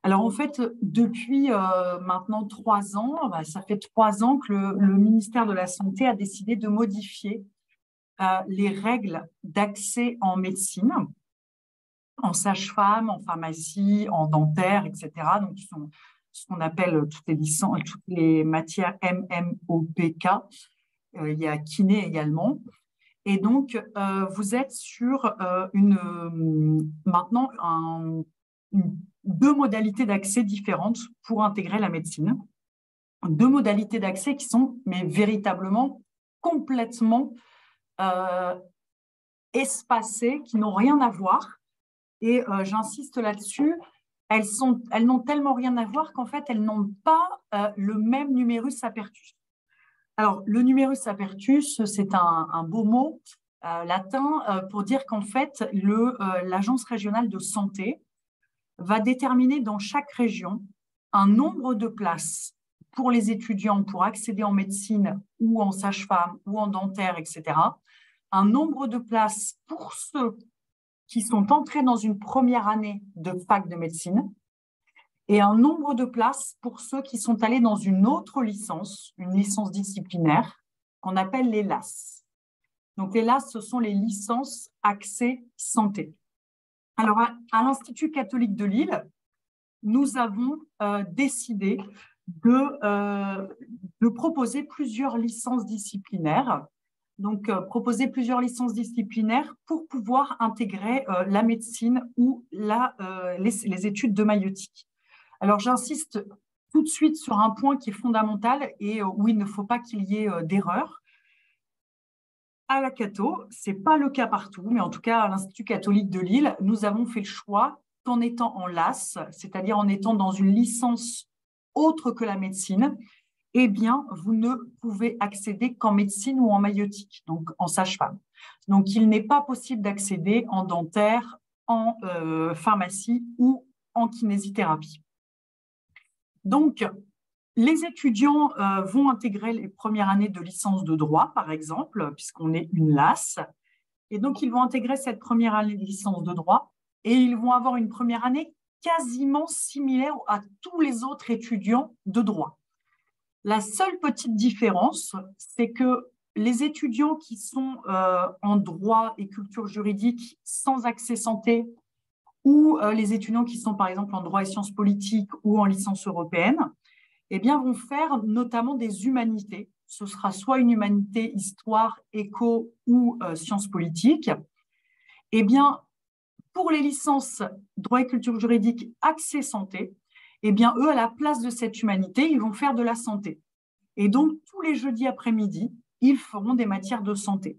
Alors en fait, depuis maintenant 3 ans, ça fait 3 ans que le ministère de la Santé a décidé de modifier les règles d'accès en médecine, en sage-femme, en pharmacie, en dentaire, etc. Donc, ce sont ce qu'on appelle toutes les licences, toutes les matières MMOPK. Il y a kiné également. Et donc, vous êtes sur maintenant deux modalités d'accès différentes pour intégrer la médecine. Deux modalités d'accès qui sont, mais véritablement, complètement euh, espacées, qui n'ont rien à voir. Et j'insiste là-dessus, elles n'ont tellement rien à voir qu'en fait, elles n'ont pas le même numerus apertus. Alors, le numerus apertus, c'est un beau mot latin pour dire qu'en fait, l'Agence régionale de santé va déterminer dans chaque région un nombre de places pour les étudiants pour accéder en médecine ou en sage-femme ou en dentaire, etc. Un nombre de places pour ceux qui sont entrés dans une première année de fac de médecine et un nombre de places pour ceux qui sont allés dans une autre licence, une licence disciplinaire, qu'on appelle les LAS. Donc, les LAS, ce sont les licences accès santé. Alors, à l'Institut catholique de Lille, nous avons décidé de proposer plusieurs licences disciplinaires. Donc, proposer plusieurs licences disciplinaires pour pouvoir intégrer la médecine ou les études de maïeutique. Alors, j'insiste tout de suite sur un point qui est fondamental et où il ne faut pas qu'il y ait d'erreur. À la Cato, ce n'est pas le cas partout, mais en tout cas à l'Institut catholique de Lille, nous avons fait le choix qu'en étant en LAS, c'est-à-dire en étant dans une licence autre que la médecine, eh bien, vous ne pouvez accéder qu'en médecine ou en maïeutique, donc en sage-femme. Donc, il n'est pas possible d'accéder en dentaire, en pharmacie ou en kinésithérapie. Donc, les étudiants vont intégrer les premières années de licence de droit, par exemple, puisqu'on est une LAS. Et donc, ils vont intégrer cette première année de licence de droit et ils vont avoir une première année quasiment similaire à tous les autres étudiants de droit. La seule petite différence, c'est que les étudiants qui sont en droit et culture juridique sans accès santé ou les étudiants qui sont par exemple en droit et sciences politiques ou en licence européenne, eh bien, vont faire notamment des humanités. Ce sera soit une humanité, histoire, éco ou sciences politiques. Eh bien, pour les licences droit et culture juridique, accès santé, eh bien, eux, à la place de cette humanité, ils vont faire de la santé. Et donc, tous les jeudis après-midi, ils feront des matières de santé.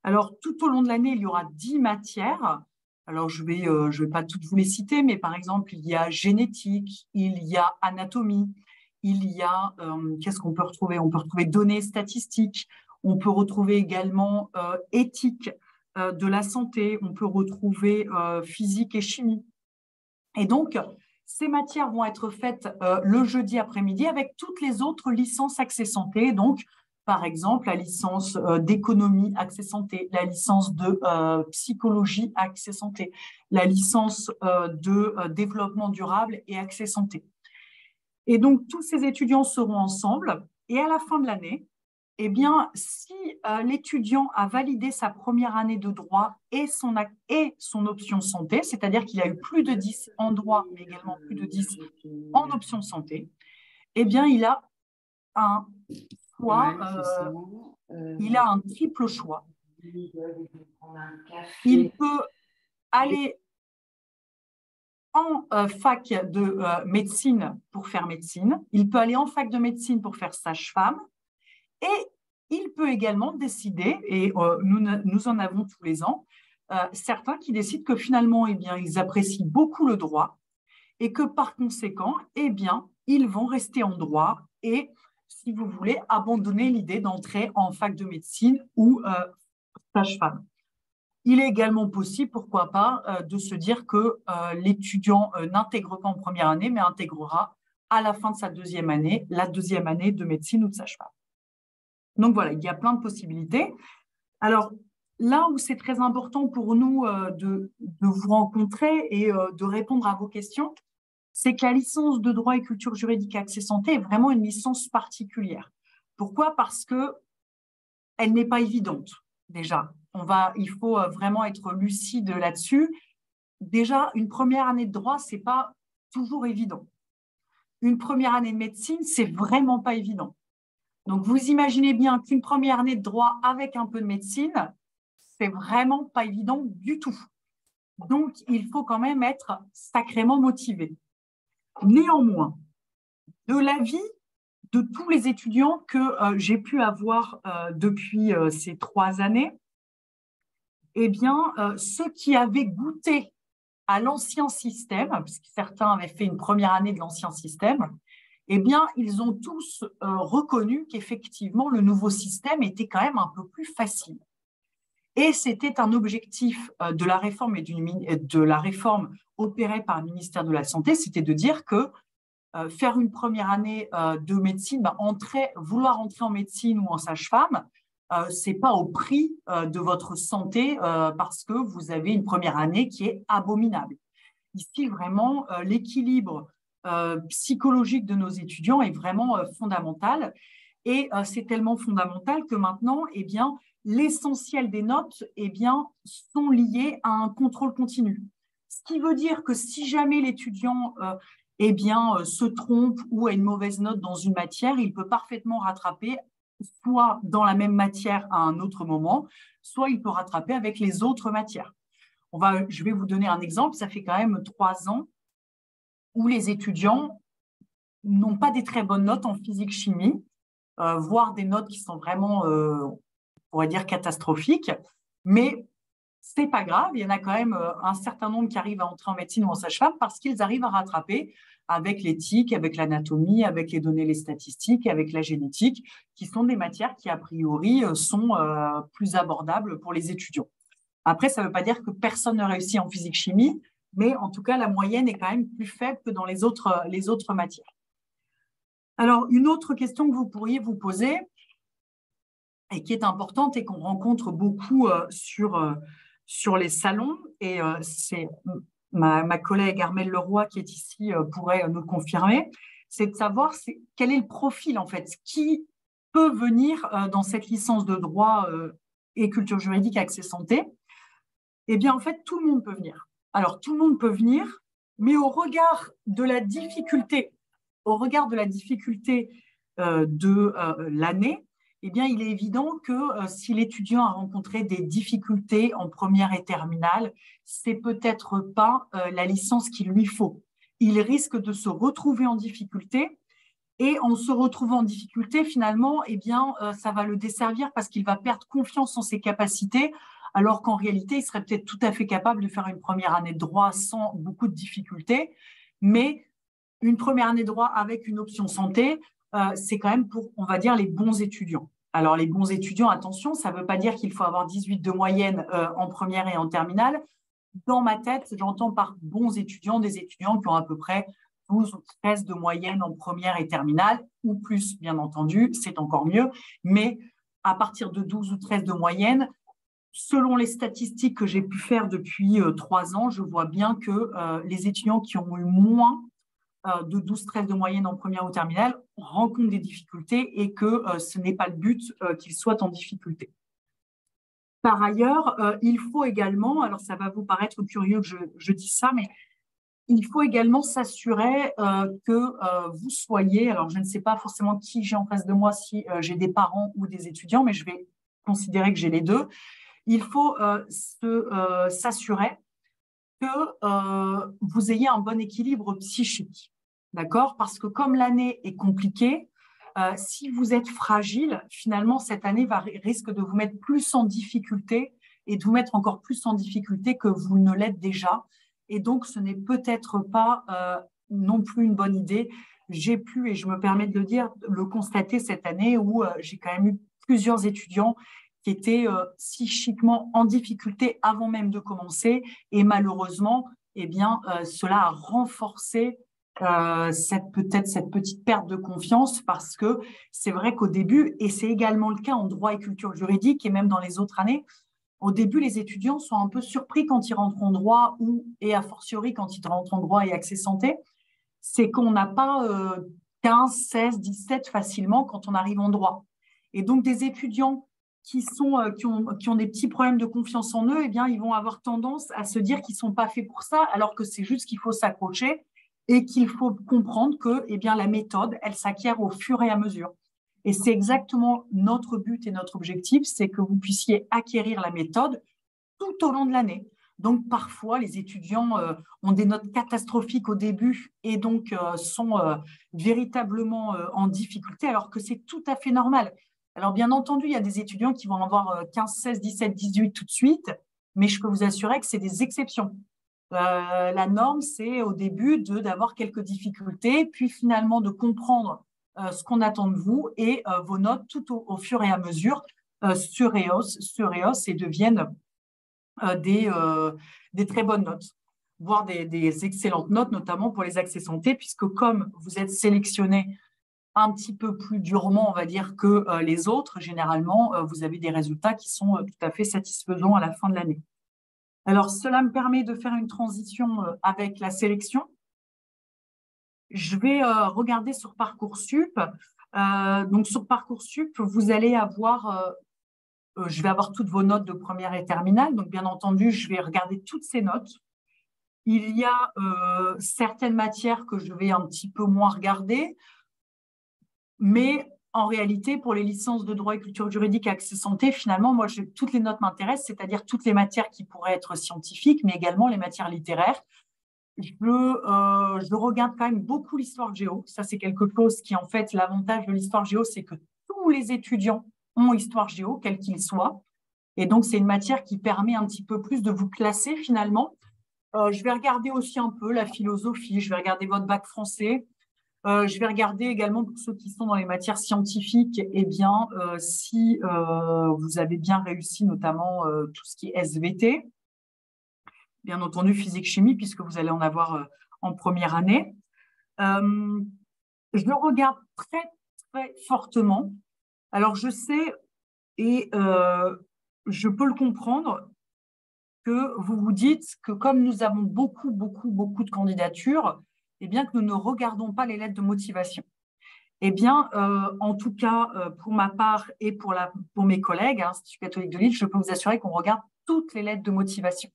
Alors, tout au long de l'année, il y aura 10 matières. Alors, je vais pas toutes vous les citer, mais par exemple, il y a génétique, il y a anatomie, il y a, qu'est-ce qu'on peut retrouver? On peut retrouver données statistiques, on peut retrouver également éthique de la santé, on peut retrouver physique et chimie. Et donc, ces matières vont être faites le jeudi après-midi avec toutes les autres licences accès santé. Donc, par exemple, la licence d'économie accès santé, la licence de psychologie accès santé, la licence de développement durable et accès santé. Et donc, tous ces étudiants seront ensemble. Et à la fin de l'année, eh bien, si l'étudiant a validé sa première année de droit et son option santé, c'est-à-dire qu'il a eu plus de 10 en droit, mais également plus de 10 en option santé, eh bien, il a un choix, il a un triple choix. Il peut aller en fac de médecine pour faire médecine, il peut aller en fac de médecine pour faire sage-femme, et il peut également décider, et nous en avons tous les ans, certains qui décident que finalement, eh bien, ils apprécient beaucoup le droit et que par conséquent, eh bien, ils vont rester en droit et, si vous voulez, abandonner l'idée d'entrer en fac de médecine ou sage-femme. Il est également possible, pourquoi pas, de se dire que l'étudiant n'intègre pas en première année, mais intégrera à la fin de sa deuxième année, la deuxième année de médecine ou de sage-femme. Donc voilà, il y a plein de possibilités. Alors, là où c'est très important pour nous de vous rencontrer et de répondre à vos questions, c'est que la licence de droit et culture juridique accès santé est vraiment une licence particulière. Pourquoi? Parce que elle n'est pas évidente, déjà. Il faut vraiment être lucide là-dessus. Déjà, une première année de droit, c'est pas toujours évident. Une première année de médecine, c'est vraiment pas évident. Donc, vous imaginez bien qu'une première année de droit avec un peu de médecine, c'est vraiment pas évident du tout. Donc, il faut quand même être sacrément motivé. Néanmoins, de l'avis de tous les étudiants que j'ai pu avoir depuis ces 3 années, eh bien, ceux qui avaient goûté à l'ancien système, puisque certains avaient fait une première année de l'ancien système, eh bien, ils ont tous reconnu qu'effectivement, le nouveau système était quand même un peu plus facile. Et c'était un objectif de la réforme et de la réforme opérée par le ministère de la Santé, c'était de dire que faire une première année de médecine, vouloir entrer en médecine ou en sage-femme, c'est pas au prix de votre santé parce que vous avez une première année qui est abominable. Ici, vraiment, l'équilibre psychologique de nos étudiants est vraiment fondamental. Et c'est tellement fondamental que maintenant, eh bien, l'essentiel des notes eh bien, sont liés à un contrôle continu. Ce qui veut dire que si jamais l'étudiant eh bien, se trompe ou a une mauvaise note dans une matière, il peut parfaitement rattraper soit dans la même matière à un autre moment, soit il peut rattraper avec les autres matières. Je vais vous donner un exemple. Ça fait quand même 3 ans où les étudiants n'ont pas des très bonnes notes en physique-chimie, voire des notes qui sont vraiment, on pourrait dire, catastrophiques. Mais c'est pas grave, il y en a quand même un certain nombre qui arrivent à entrer en médecine ou en sage-femme parce qu'ils arrivent à rattraper avec l'éthique, avec l'anatomie, avec les données, les statistiques, avec la génétique, qui sont des matières qui, a priori, sont plus abordables pour les étudiants. Après, ça ne veut pas dire que personne ne réussit en physique-chimie, mais en tout cas, la moyenne est quand même plus faible que dans les autres matières. Alors, une autre question que vous pourriez vous poser, et qui est importante et qu'on rencontre beaucoup sur les salons, et c'est ma collègue Armelle Leroy qui est ici pourrait nous le confirmer, c'est de savoir quel est le profil, en fait, qui peut venir dans cette licence de droit et culture juridique accès santé. Eh bien, en fait, tout le monde peut venir. Alors, tout le monde peut venir, mais au regard de la difficulté de l'année, eh bien, il est évident que si l'étudiant a rencontré des difficultés en première et terminale, c'est peut-être pas la licence qu'il lui faut. Il risque de se retrouver en difficulté. Et en se retrouvant en difficulté, finalement, eh bien, ça va le desservir parce qu'il va perdre confiance en ses capacités, alors qu'en réalité, il serait peut-être tout à fait capable de faire une première année de droit sans beaucoup de difficultés. Mais une première année de droit avec une option santé, c'est quand même pour, on va dire, les bons étudiants. Alors, les bons étudiants, attention, ça ne veut pas dire qu'il faut avoir 18 de moyenne en première et en terminale. Dans ma tête, j'entends par bons étudiants des étudiants qui ont à peu près 12 ou 13 de moyenne en première et terminale, ou plus, bien entendu, c'est encore mieux. Mais à partir de 12 ou 13 de moyenne, selon les statistiques que j'ai pu faire depuis 3 ans, je vois bien que les étudiants qui ont eu moins de 12-13 de moyenne en première ou terminale rencontrent des difficultés et que ce n'est pas le but qu'ils soient en difficulté. Par ailleurs, il faut également, alors ça va vous paraître curieux que je dise ça, mais il faut également s'assurer que vous soyez, alors je ne sais pas forcément qui j'ai en face de moi, si j'ai des parents ou des étudiants, mais je vais considérer que j'ai les deux. Il faut s'assurer que vous ayez un bon équilibre psychique, d'accord? Parce que comme l'année est compliquée, si vous êtes fragile, finalement, cette année risque de vous mettre plus en difficulté et de vous mettre encore plus en difficulté que vous ne l'êtes déjà. Et donc, ce n'est peut-être pas non plus une bonne idée. J'ai pu, et je me permets de le dire, le constater cette année où j'ai quand même eu plusieurs étudiants qui étaient psychiquement en difficulté avant même de commencer. Et malheureusement, eh bien, cela a renforcé cette petite perte de confiance parce que c'est vrai qu'au début, et c'est également le cas en droit et culture juridique et même dans les autres années, au début, les étudiants sont un peu surpris quand ils rentrent en droit et a fortiori quand ils rentrent en droit et accès santé c'est qu'on n'a pas 15, 16, 17 facilement quand on arrive en droit. Et donc, des étudiants qui ont des petits problèmes de confiance en eux, eh bien, ils vont avoir tendance à se dire qu'ils ne sont pas faits pour ça, alors que c'est juste qu'il faut s'accrocher et qu'il faut comprendre que eh bien, la méthode, elle s'acquiert au fur et à mesure. Et c'est exactement notre but et notre objectif, c'est que vous puissiez acquérir la méthode tout au long de l'année. Donc, parfois, les étudiants ont des notes catastrophiques au début et donc sont véritablement en difficulté, alors que c'est tout à fait normal. Alors, bien entendu, il y a des étudiants qui vont avoir 15, 16, 17, 18 tout de suite, mais je peux vous assurer que c'est des exceptions. La norme, c'est au début d'avoir quelques difficultés, puis finalement de comprendre ce qu'on attend de vous et vos notes tout au fur et à mesure se rehaussent et deviennent des très bonnes notes, voire des excellentes notes, notamment pour les accès santé, puisque comme vous êtes sélectionné un petit peu plus durement, on va dire, que les autres, généralement, vous avez des résultats qui sont tout à fait satisfaisants à la fin de l'année. Alors, cela me permet de faire une transition avec la sélection. Je vais regarder sur Parcoursup. Donc, sur Parcoursup, vous allez avoir je vais avoir toutes vos notes de première et terminale. Donc, bien entendu, je vais regarder toutes ces notes. Il y a certaines matières que je vais un petit peu moins regarder, mais en réalité, pour les licences de droit et culture juridique et accès santé, finalement, moi, toutes les notes m'intéressent, c'est-à-dire toutes les matières qui pourraient être scientifiques, mais également les matières littéraires. Je regarde quand même beaucoup l'histoire géo. Ça, c'est quelque chose qui, en fait, l'avantage de l'histoire géo, c'est que tous les étudiants ont histoire géo, quel qu'il soit. Et donc, c'est une matière qui permet un petit peu plus de vous classer finalement. Je vais regarder aussi un peu la philosophie, je vais regarder votre bac français. Je vais regarder également pour ceux qui sont dans les matières scientifiques, eh bien, si vous avez bien réussi, notamment tout ce qui est SVT. Bien entendu, physique-chimie, puisque vous allez en avoir en première année. Je le regarde très, très fortement. Alors, je sais, et je peux le comprendre, que vous vous dites que comme nous avons beaucoup, beaucoup, beaucoup de candidatures, eh bien que nous ne regardons pas les lettres de motivation. Eh bien, en tout cas, pour ma part et pour mes collègues, Institut catholique de Lille, je peux vous assurer qu'on regarde toutes les lettres de motivation.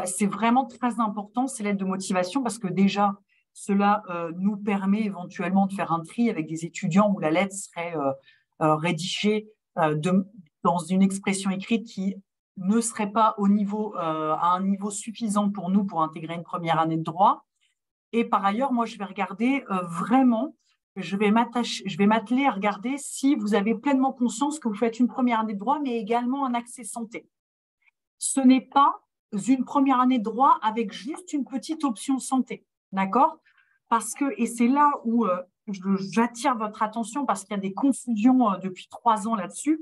C'est vraiment très important, ces lettres de motivation, parce que déjà, cela nous permet éventuellement de faire un tri avec des étudiants où la lettre serait rédigée dans une expression écrite qui ne serait pas à un niveau suffisant pour nous pour intégrer une première année de droit. Et par ailleurs, moi, je vais regarder vraiment, je vais m'atteler à regarder si vous avez pleinement conscience que vous faites une première année de droit, mais également un accès santé. Ce n'est pas une première année de droit avec juste une petite option santé, d'accord? Parce que, et c'est là où j'attire votre attention parce qu'il y a des confusions depuis 3 ans là-dessus.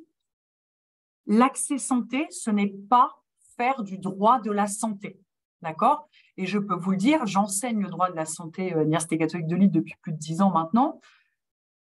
L'accès santé, ce n'est pas faire du droit de la santé, d'accord? Et je peux vous le dire, j'enseigne le droit de la santé à l'Université catholique de Lille depuis plus de 10 ans maintenant.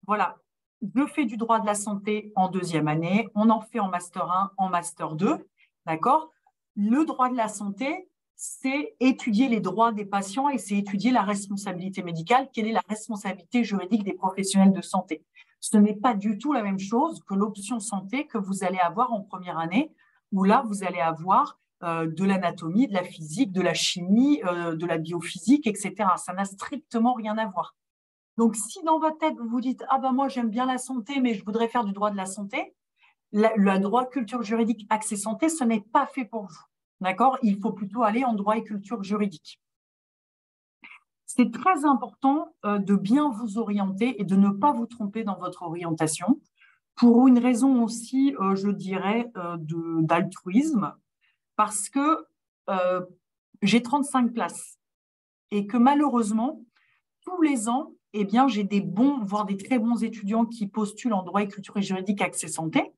Voilà, je fais du droit de la santé en 2e année, on en fait en Master 1, en Master 2, d'accord? Le droit de la santé, c'est étudier les droits des patients et c'est étudier la responsabilité médicale. Quelle est la responsabilité juridique des professionnels de santé? Ce n'est pas du tout la même chose que l'option santé que vous allez avoir en première année, où là, vous allez avoir de l'anatomie, de la physique, de la chimie, de la biophysique, etc. Ça n'a strictement rien à voir. Donc, si dans votre tête, vous vous dites « Ah ben moi, j'aime bien la santé, mais je voudrais faire du droit de la santé », le droit culture juridique accès santé, ce n'est pas fait pour vous. D'accord? Il faut plutôt aller en droit et culture juridique. C'est très important de bien vous orienter et de ne pas vous tromper dans votre orientation pour une raison aussi, je dirais, d'altruisme, parce que j'ai 35 places et que malheureusement, tous les ans, eh bien, j'ai des bons, voire des très bons étudiants qui postulent en droit et culture juridique accès santé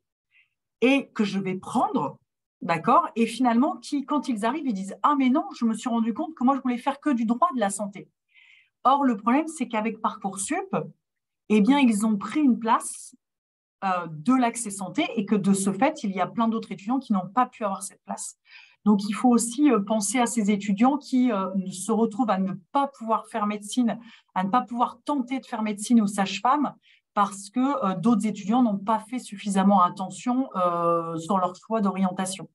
et que je vais prendre, d'accord? Et finalement, quand ils arrivent, ils disent « Ah, mais non, je me suis rendu compte que moi, je voulais faire que du droit de la santé. » Or, le problème, c'est qu'avec Parcoursup, eh bien, ils ont pris une place de l'accès santé et que de ce fait, il y a plein d'autres étudiants qui n'ont pas pu avoir cette place. Donc, il faut aussi penser à ces étudiants qui se retrouvent à ne pas pouvoir faire médecine, à ne pas pouvoir tenter de faire médecine ou sage-femme parce que d'autres étudiants n'ont pas fait suffisamment attention sur leur choix d'orientation.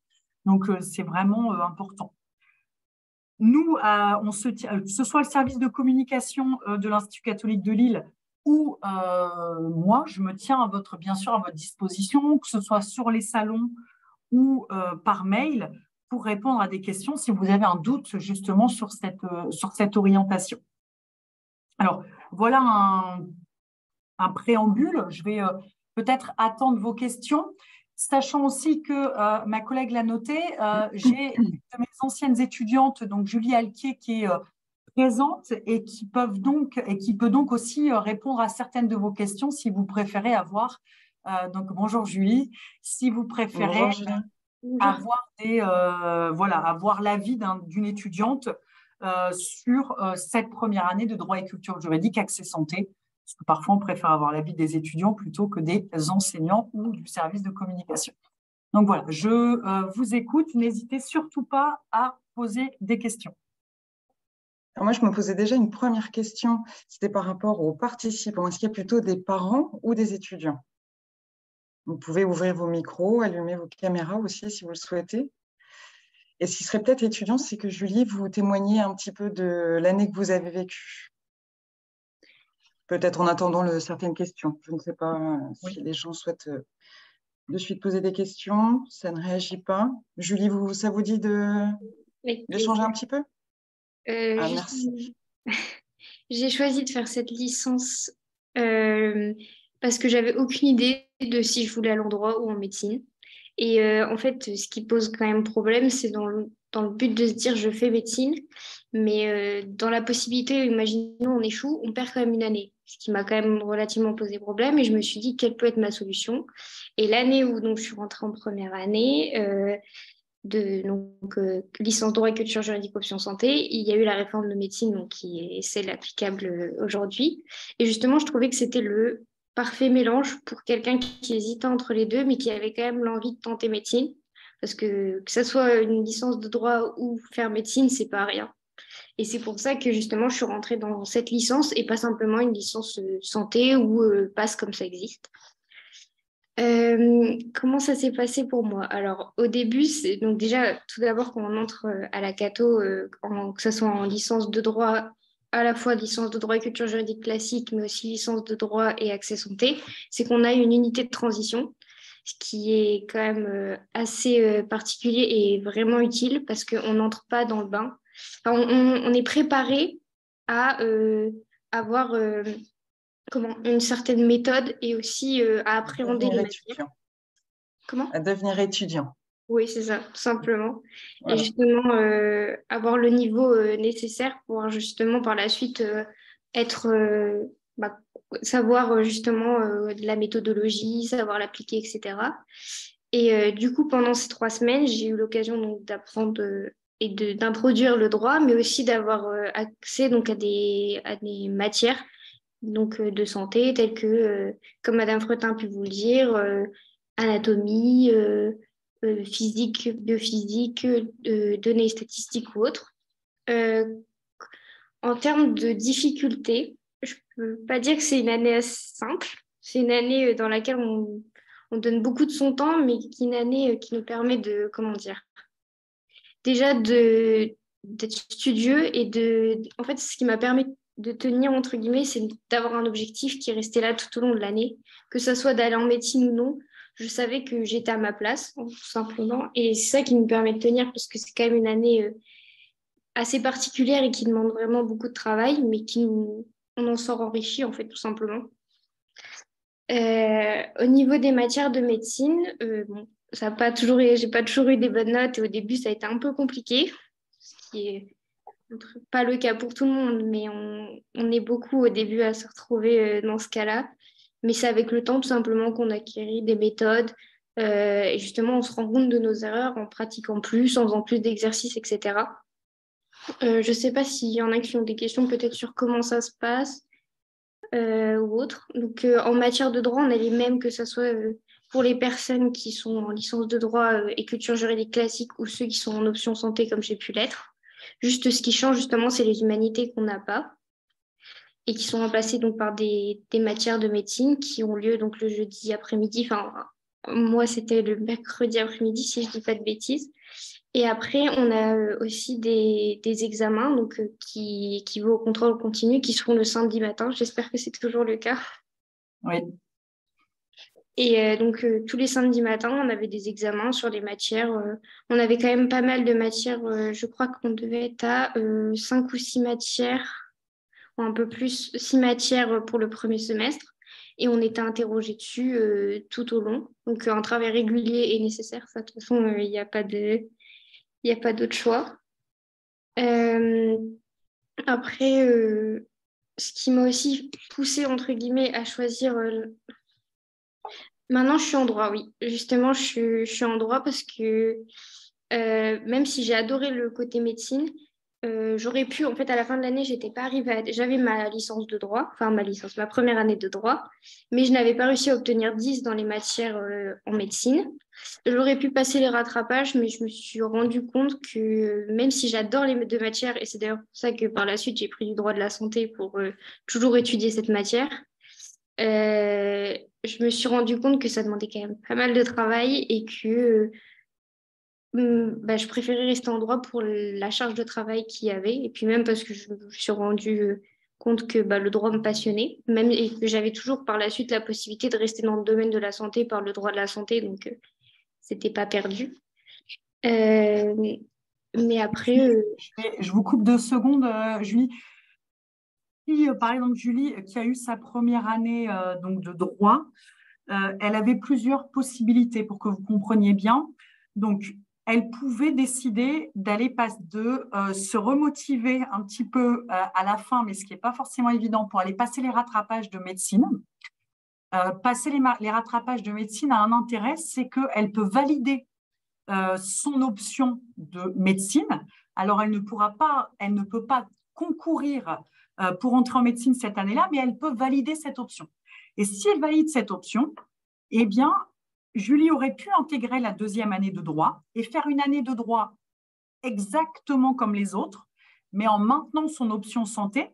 Donc, c'est vraiment important. Nous, que ce soit le service de communication de l'Institut catholique de Lille ou moi, je me tiens bien sûr à votre disposition, que ce soit sur les salons ou par mail, pour répondre à des questions si vous avez un doute justement sur cette orientation. Alors, voilà un préambule. Je vais peut-être attendre vos questions. Sachant aussi que ma collègue l'a noté, j'ai une de mes anciennes étudiantes, donc Julie Alquier, qui est présente et qui peut donc aussi répondre à certaines de vos questions si vous préférez avoir. Donc bonjour Julie, si vous préférez avoir l'avis d'une étudiante sur cette première année de droit et culture juridique accès santé. Parce que parfois, on préfère avoir l'avis des étudiants plutôt que des enseignants ou du service de communication. Donc voilà, je vous écoute. N'hésitez surtout pas à poser des questions. Alors moi, je me posais déjà une première question. C'était par rapport aux participants. Est-ce qu'il y a plutôt des parents ou des étudiants? Vous pouvez ouvrir vos micros, allumer vos caméras aussi si vous le souhaitez. Et ce qui serait peut-être étudiant, c'est que Julie, vous témoigniez un petit peu de l'année que vous avez vécue. Peut-être en attendant certaines questions. Je ne sais pas si les gens souhaitent de suite poser des questions. Ça ne réagit pas. Julie, ça vous dit d'échanger un petit peu? Merci. J'ai choisi de faire cette licence parce que j'avais aucune idée de si je voulais aller en droit ou en médecine. Et en fait, ce qui pose quand même problème, c'est dans le but de se dire je fais médecine, mais dans la possibilité, imaginons on échoue, on perd quand même une année, ce qui m'a quand même relativement posé problème. Et je me suis dit quelle peut être ma solution. Et l'année où donc, je suis rentrée en première année, licence droit et culture juridique option santé, il y a eu la réforme de médecine donc, qui est celle applicable aujourd'hui. Et justement, je trouvais que c'était le parfait mélange pour quelqu'un qui hésitait entre les deux, mais qui avait quand même l'envie de tenter médecine. Parce que ce soit une licence de droit ou faire médecine, c'est pas rien. Et c'est pour ça que justement, je suis rentrée dans cette licence et pas simplement une licence santé ou passe comme ça existe. Comment ça s'est passé pour moi? Alors, au début, c'est donc déjà, tout d'abord, quand on entre à la Cato, que ce soit en licence de droit, à la fois licence de droit et culture juridique classique, mais aussi licence de droit et accès santé, c'est qu'on a une unité de transition, ce qui est quand même assez particulier et vraiment utile parce qu'on n'entre pas dans le bain. Enfin, on est préparé à avoir une certaine méthode et aussi à appréhender les matières. Comment? À devenir étudiant. Oui, c'est ça, tout simplement. Voilà. Et justement, avoir le niveau nécessaire pour justement par la suite savoir justement de la méthodologie, savoir l'appliquer, etc. Et du coup, pendant ces 3 semaines, j'ai eu l'occasion donc d'apprendre et d'introduire le droit, mais aussi d'avoir accès donc à des matières donc de santé, telles que, comme Madame Fretin a pu vous le dire, anatomie, physique, biophysique, données statistiques ou autres. En termes de difficulté, je ne peux pas dire que c'est une année assez simple. C'est une année dans laquelle on donne beaucoup de son temps, mais qui est une année qui nous permet de, comment dire, déjà d'être studieux et en fait, ce qui m'a permis de tenir, entre guillemets, c'est d'avoir un objectif qui est resté là tout au long de l'année, que ce soit d'aller en médecine ou non. Je savais que j'étais à ma place, tout simplement. Et c'est ça qui me permet de tenir, parce que c'est quand même une année assez particulière et qui demande vraiment beaucoup de travail, mais on en sort enrichi, en fait, tout simplement. Au niveau des matières de médecine, bon, j'ai pas toujours eu des bonnes notes et au début, ça a été un peu compliqué, ce qui est pas le cas pour tout le monde, mais on est beaucoup au début à se retrouver dans ce cas-là. Mais c'est avec le temps tout simplement qu'on acquérit des méthodes et justement on se rend compte de nos erreurs en pratiquant plus, en faisant plus d'exercices, etc. Je ne sais pas s'il y en a qui ont des questions peut-être sur comment ça se passe ou autre. Donc en matière de droit, on a les mêmes que ce soit pour les personnes qui sont en licence de droit et culture juridique classique ou ceux qui sont en option santé comme j'ai pu l'être. Juste ce qui change justement, c'est les humanités qu'on n'a pas et qui sont remplacées donc par des matières de médecine qui ont lieu donc le jeudi après-midi. Enfin, moi, c'était le mercredi après-midi, si je ne dis pas de bêtises. Et après, on a aussi des examens donc, qui vont au contrôle continu, qui seront le samedi matin. J'espère que c'est toujours le cas. Oui. Et donc, tous les samedis matins, on avait des examens sur les matières. On avait quand même pas mal de matières. Je crois qu'on devait être à 5 ou 6 matières, ou un peu plus, 6 matières pour le premier semestre. Et on était interrogé dessus tout au long. Donc, un travail régulier est nécessaire. Ça, de toute façon, il n'y a pas d'autre choix. Après, ce qui m'a aussi poussé entre guillemets, à choisir. Maintenant, je suis en droit, oui. Justement, je suis en droit parce que même si j'ai adoré le côté médecine, j'aurais pu, en fait, à la fin de l'année, j'étais pas arrivée j'avais ma licence de droit, enfin ma première année de droit, mais je n'avais pas réussi à obtenir 10 dans les matières en médecine. J'aurais pu passer les rattrapages, mais je me suis rendu compte que même si j'adore les deux matières, et c'est d'ailleurs pour ça que par la suite, j'ai pris du droit de la santé pour toujours étudier cette matière, je me suis rendu compte que ça demandait quand même pas mal de travail et que je préférais rester en droit pour la charge de travail qu'il y avait. Et puis même parce que je me suis rendu compte que le droit me passionnait, même, et que j'avais toujours par la suite la possibilité de rester dans le domaine de la santé par le droit de la santé, donc c'était pas perdu. Mais après... Je vous coupe 2 secondes, Julie. Par exemple, Julie, qui a eu sa première année donc de droit, elle avait plusieurs possibilités pour que vous compreniez bien. Donc, elle pouvait décider de se remotiver un petit peu à la fin, mais ce qui n'est pas forcément évident, pour aller passer les rattrapages de médecine. Passer les rattrapages de médecine a un intérêt, c'est qu'elle peut valider son option de médecine. Alors, elle ne peut pas concourir pour entrer en médecine cette année-là, mais elle peut valider cette option. Et si elle valide cette option, eh bien, Julie aurait pu intégrer la 2e année de droit et faire une année de droit exactement comme les autres, mais en maintenant son option santé.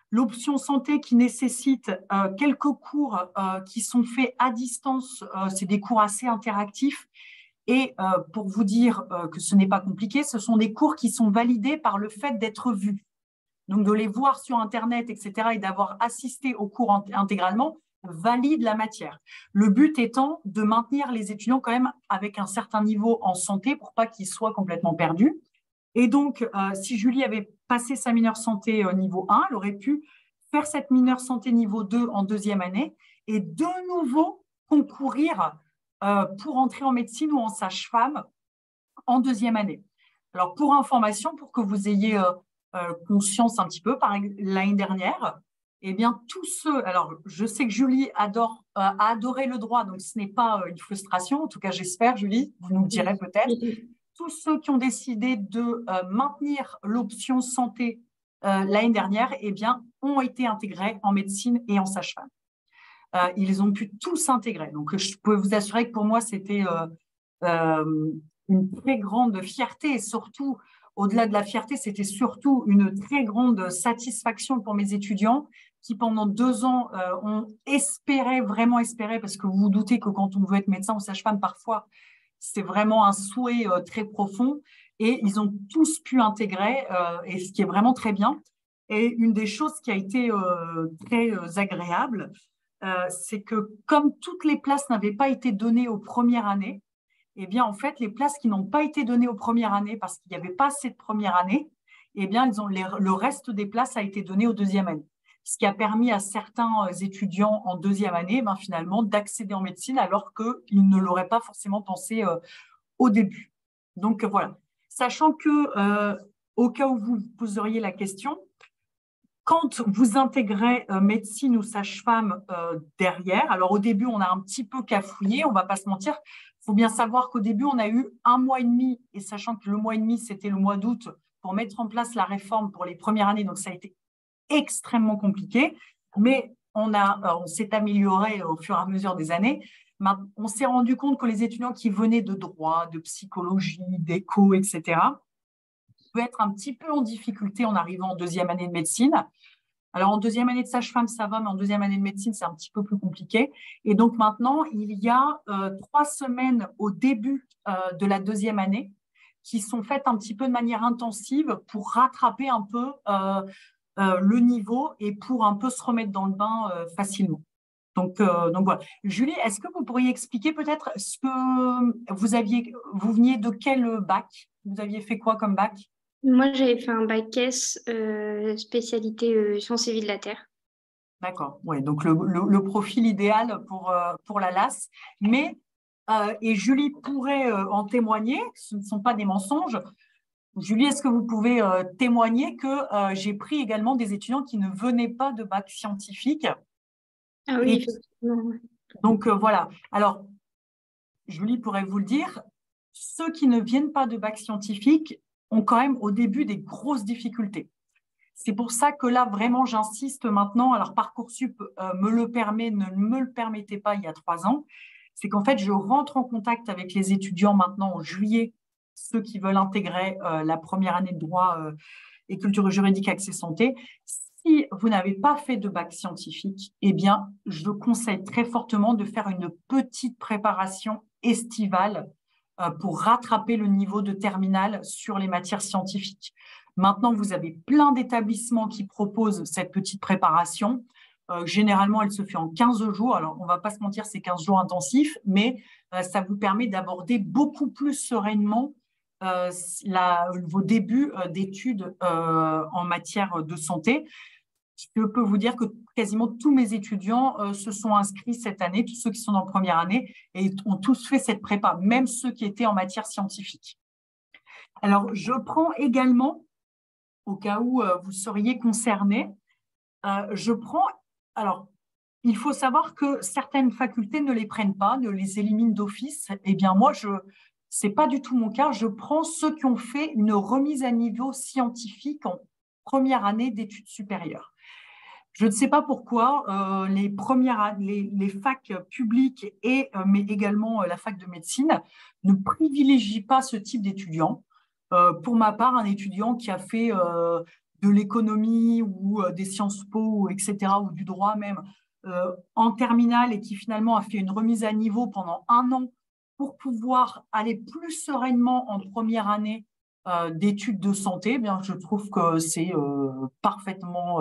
L'option santé qui nécessite quelques cours qui sont faits à distance, c'est des cours assez interactifs. Et pour vous dire que ce n'est pas compliqué, ce sont des cours qui sont validés par le fait d'être vus. Donc, de les voir sur Internet, etc., et d'avoir assisté aux cours intégralement, valide la matière. Le but étant de maintenir les étudiants quand même avec un certain niveau en santé pour pas qu'ils soient complètement perdus. Et donc, si Julie avait passé sa mineure santé niveau 1, elle aurait pu faire cette mineure santé niveau 2 en 2e année et de nouveau concourir pour entrer en médecine ou en sage-femme en 2e année. Alors, pour information, pour que vous ayez conscience un petit peu, l'année dernière, eh bien, tous ceux, alors je sais que Julie a adoré le droit, donc ce n'est pas une frustration, en tout cas j'espère, Julie, vous nous le direz peut-être. Tous ceux qui ont décidé de maintenir l'option santé l'année dernière, eh bien, ont été intégrés en médecine et en sage-femme. Ils ont pu tous s'intégrer. Donc, je peux vous assurer que pour moi, c'était une très grande fierté et surtout, au-delà de la fierté, c'était surtout une très grande satisfaction pour mes étudiants qui, pendant 2 ans, ont vraiment espéré, parce que vous vous doutez que quand on veut être médecin ou sage-femme, parfois, c'est vraiment un souhait très profond et ils ont tous pu intégrer, et ce qui est vraiment très bien. Et une des choses qui a été très agréable, c'est que comme toutes les places n'avaient pas été données aux premières années, eh bien, en fait, les places qui n'ont pas été données aux premières années parce qu'il n'y avait pas assez de première année, eh bien, le reste des places a été donné aux 2e année. Ce qui a permis à certains étudiants en 2e année, finalement, d'accéder en médecine alors qu'ils ne l'auraient pas forcément pensé au début. Donc, voilà. Sachant que, au cas où vous poseriez la question, quand vous intégrez médecine ou sage-femme derrière, alors au début, on a un petit peu cafouillé, on ne va pas se mentir. Il faut bien savoir qu'au début, on a eu 1 mois et demi, et sachant que le mois et demi, c'était le mois d'août, pour mettre en place la réforme pour les premières années. Donc, ça a été extrêmement compliqué, mais on s'est amélioré au fur et à mesure des années. On s'est rendu compte que les étudiants qui venaient de droit, de psychologie, d'éco, etc., pouvaient être un petit peu en difficulté en arrivant en deuxième année de médecine. Alors, en deuxième année de sage-femme, ça va, mais en deuxième année de médecine, c'est un petit peu plus compliqué. Et donc, maintenant, il y a 3 semaines au début de la deuxième année qui sont faites un petit peu de manière intensive pour rattraper un peu le niveau et pour un peu se remettre dans le bain facilement. Donc voilà. Julie, est-ce que vous pourriez expliquer peut-être ce que vous veniez de quel bac? Vous aviez fait quoi comme bac? Moi, j'avais fait un bac S, spécialité sciences et vie de la Terre. D'accord, ouais, donc le profil idéal pour la LAS. Mais, et Julie pourrait en témoigner, ce ne sont pas des mensonges. Julie, est-ce que vous pouvez témoigner que j'ai pris également des étudiants qui ne venaient pas de bac scientifique? Ah oui, Et effectivement. donc voilà. Alors, Julie pourrait vous le dire, ceux qui ne viennent pas de bac scientifique ont quand même au début des grosses difficultés. C'est pour ça que là, vraiment, j'insiste maintenant. Alors, Parcoursup me le permet, ne me le permettait pas il y a 3 ans. C'est qu'en fait, je rentre en contact avec les étudiants maintenant en juillet, ceux qui veulent intégrer la première année de droit et culture juridique accès santé. Si vous n'avez pas fait de bac scientifique, eh bien, je conseille très fortement de faire une petite préparation estivale pour rattraper le niveau de terminale sur les matières scientifiques. Maintenant, vous avez plein d'établissements qui proposent cette petite préparation. Généralement, elle se fait en 15 jours. Alors, on ne va pas se mentir, c'est 15 jours intensifs, mais ça vous permet d'aborder beaucoup plus sereinement vos débuts d'études en matière de santé. Je peux vous dire que quasiment tous mes étudiants se sont inscrits cette année, tous ceux qui sont en première année, et ont tous fait cette prépa, même ceux qui étaient en matière scientifique. Alors, je prends également, au cas où vous seriez concernés, alors, il faut savoir que certaines facultés ne les prennent pas, ne les éliminent d'office. Eh bien, moi, ce n'est pas du tout mon cas. Je prends ceux qui ont fait une remise à niveau scientifique en première année d'études supérieures. Je ne sais pas pourquoi les facs publiques mais également la fac de médecine ne privilégient pas ce type d'étudiants. Pour ma part, un étudiant qui a fait de l'économie ou des Sciences Po, etc., ou du droit même, en terminale et qui finalement a fait une remise à niveau pendant 1 an pour pouvoir aller plus sereinement en première année d'études de santé, eh bien, je trouve que c'est parfaitement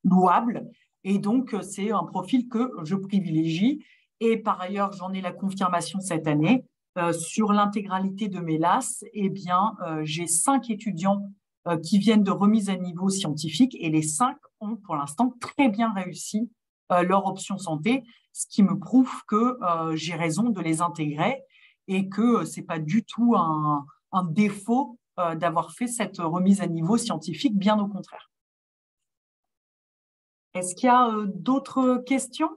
louable. Et donc, c'est un profil que je privilégie. Et par ailleurs, j'en ai la confirmation cette année. Sur l'intégralité de mes LAS, eh bien, j'ai 5 étudiants qui viennent de remise à niveau scientifique et les 5 ont pour l'instant très bien réussi leur option santé, ce qui me prouve que j'ai raison de les intégrer et que ce n'est pas du tout un défaut d'avoir fait cette remise à niveau scientifique, bien au contraire. Est-ce qu'il y a d'autres questions?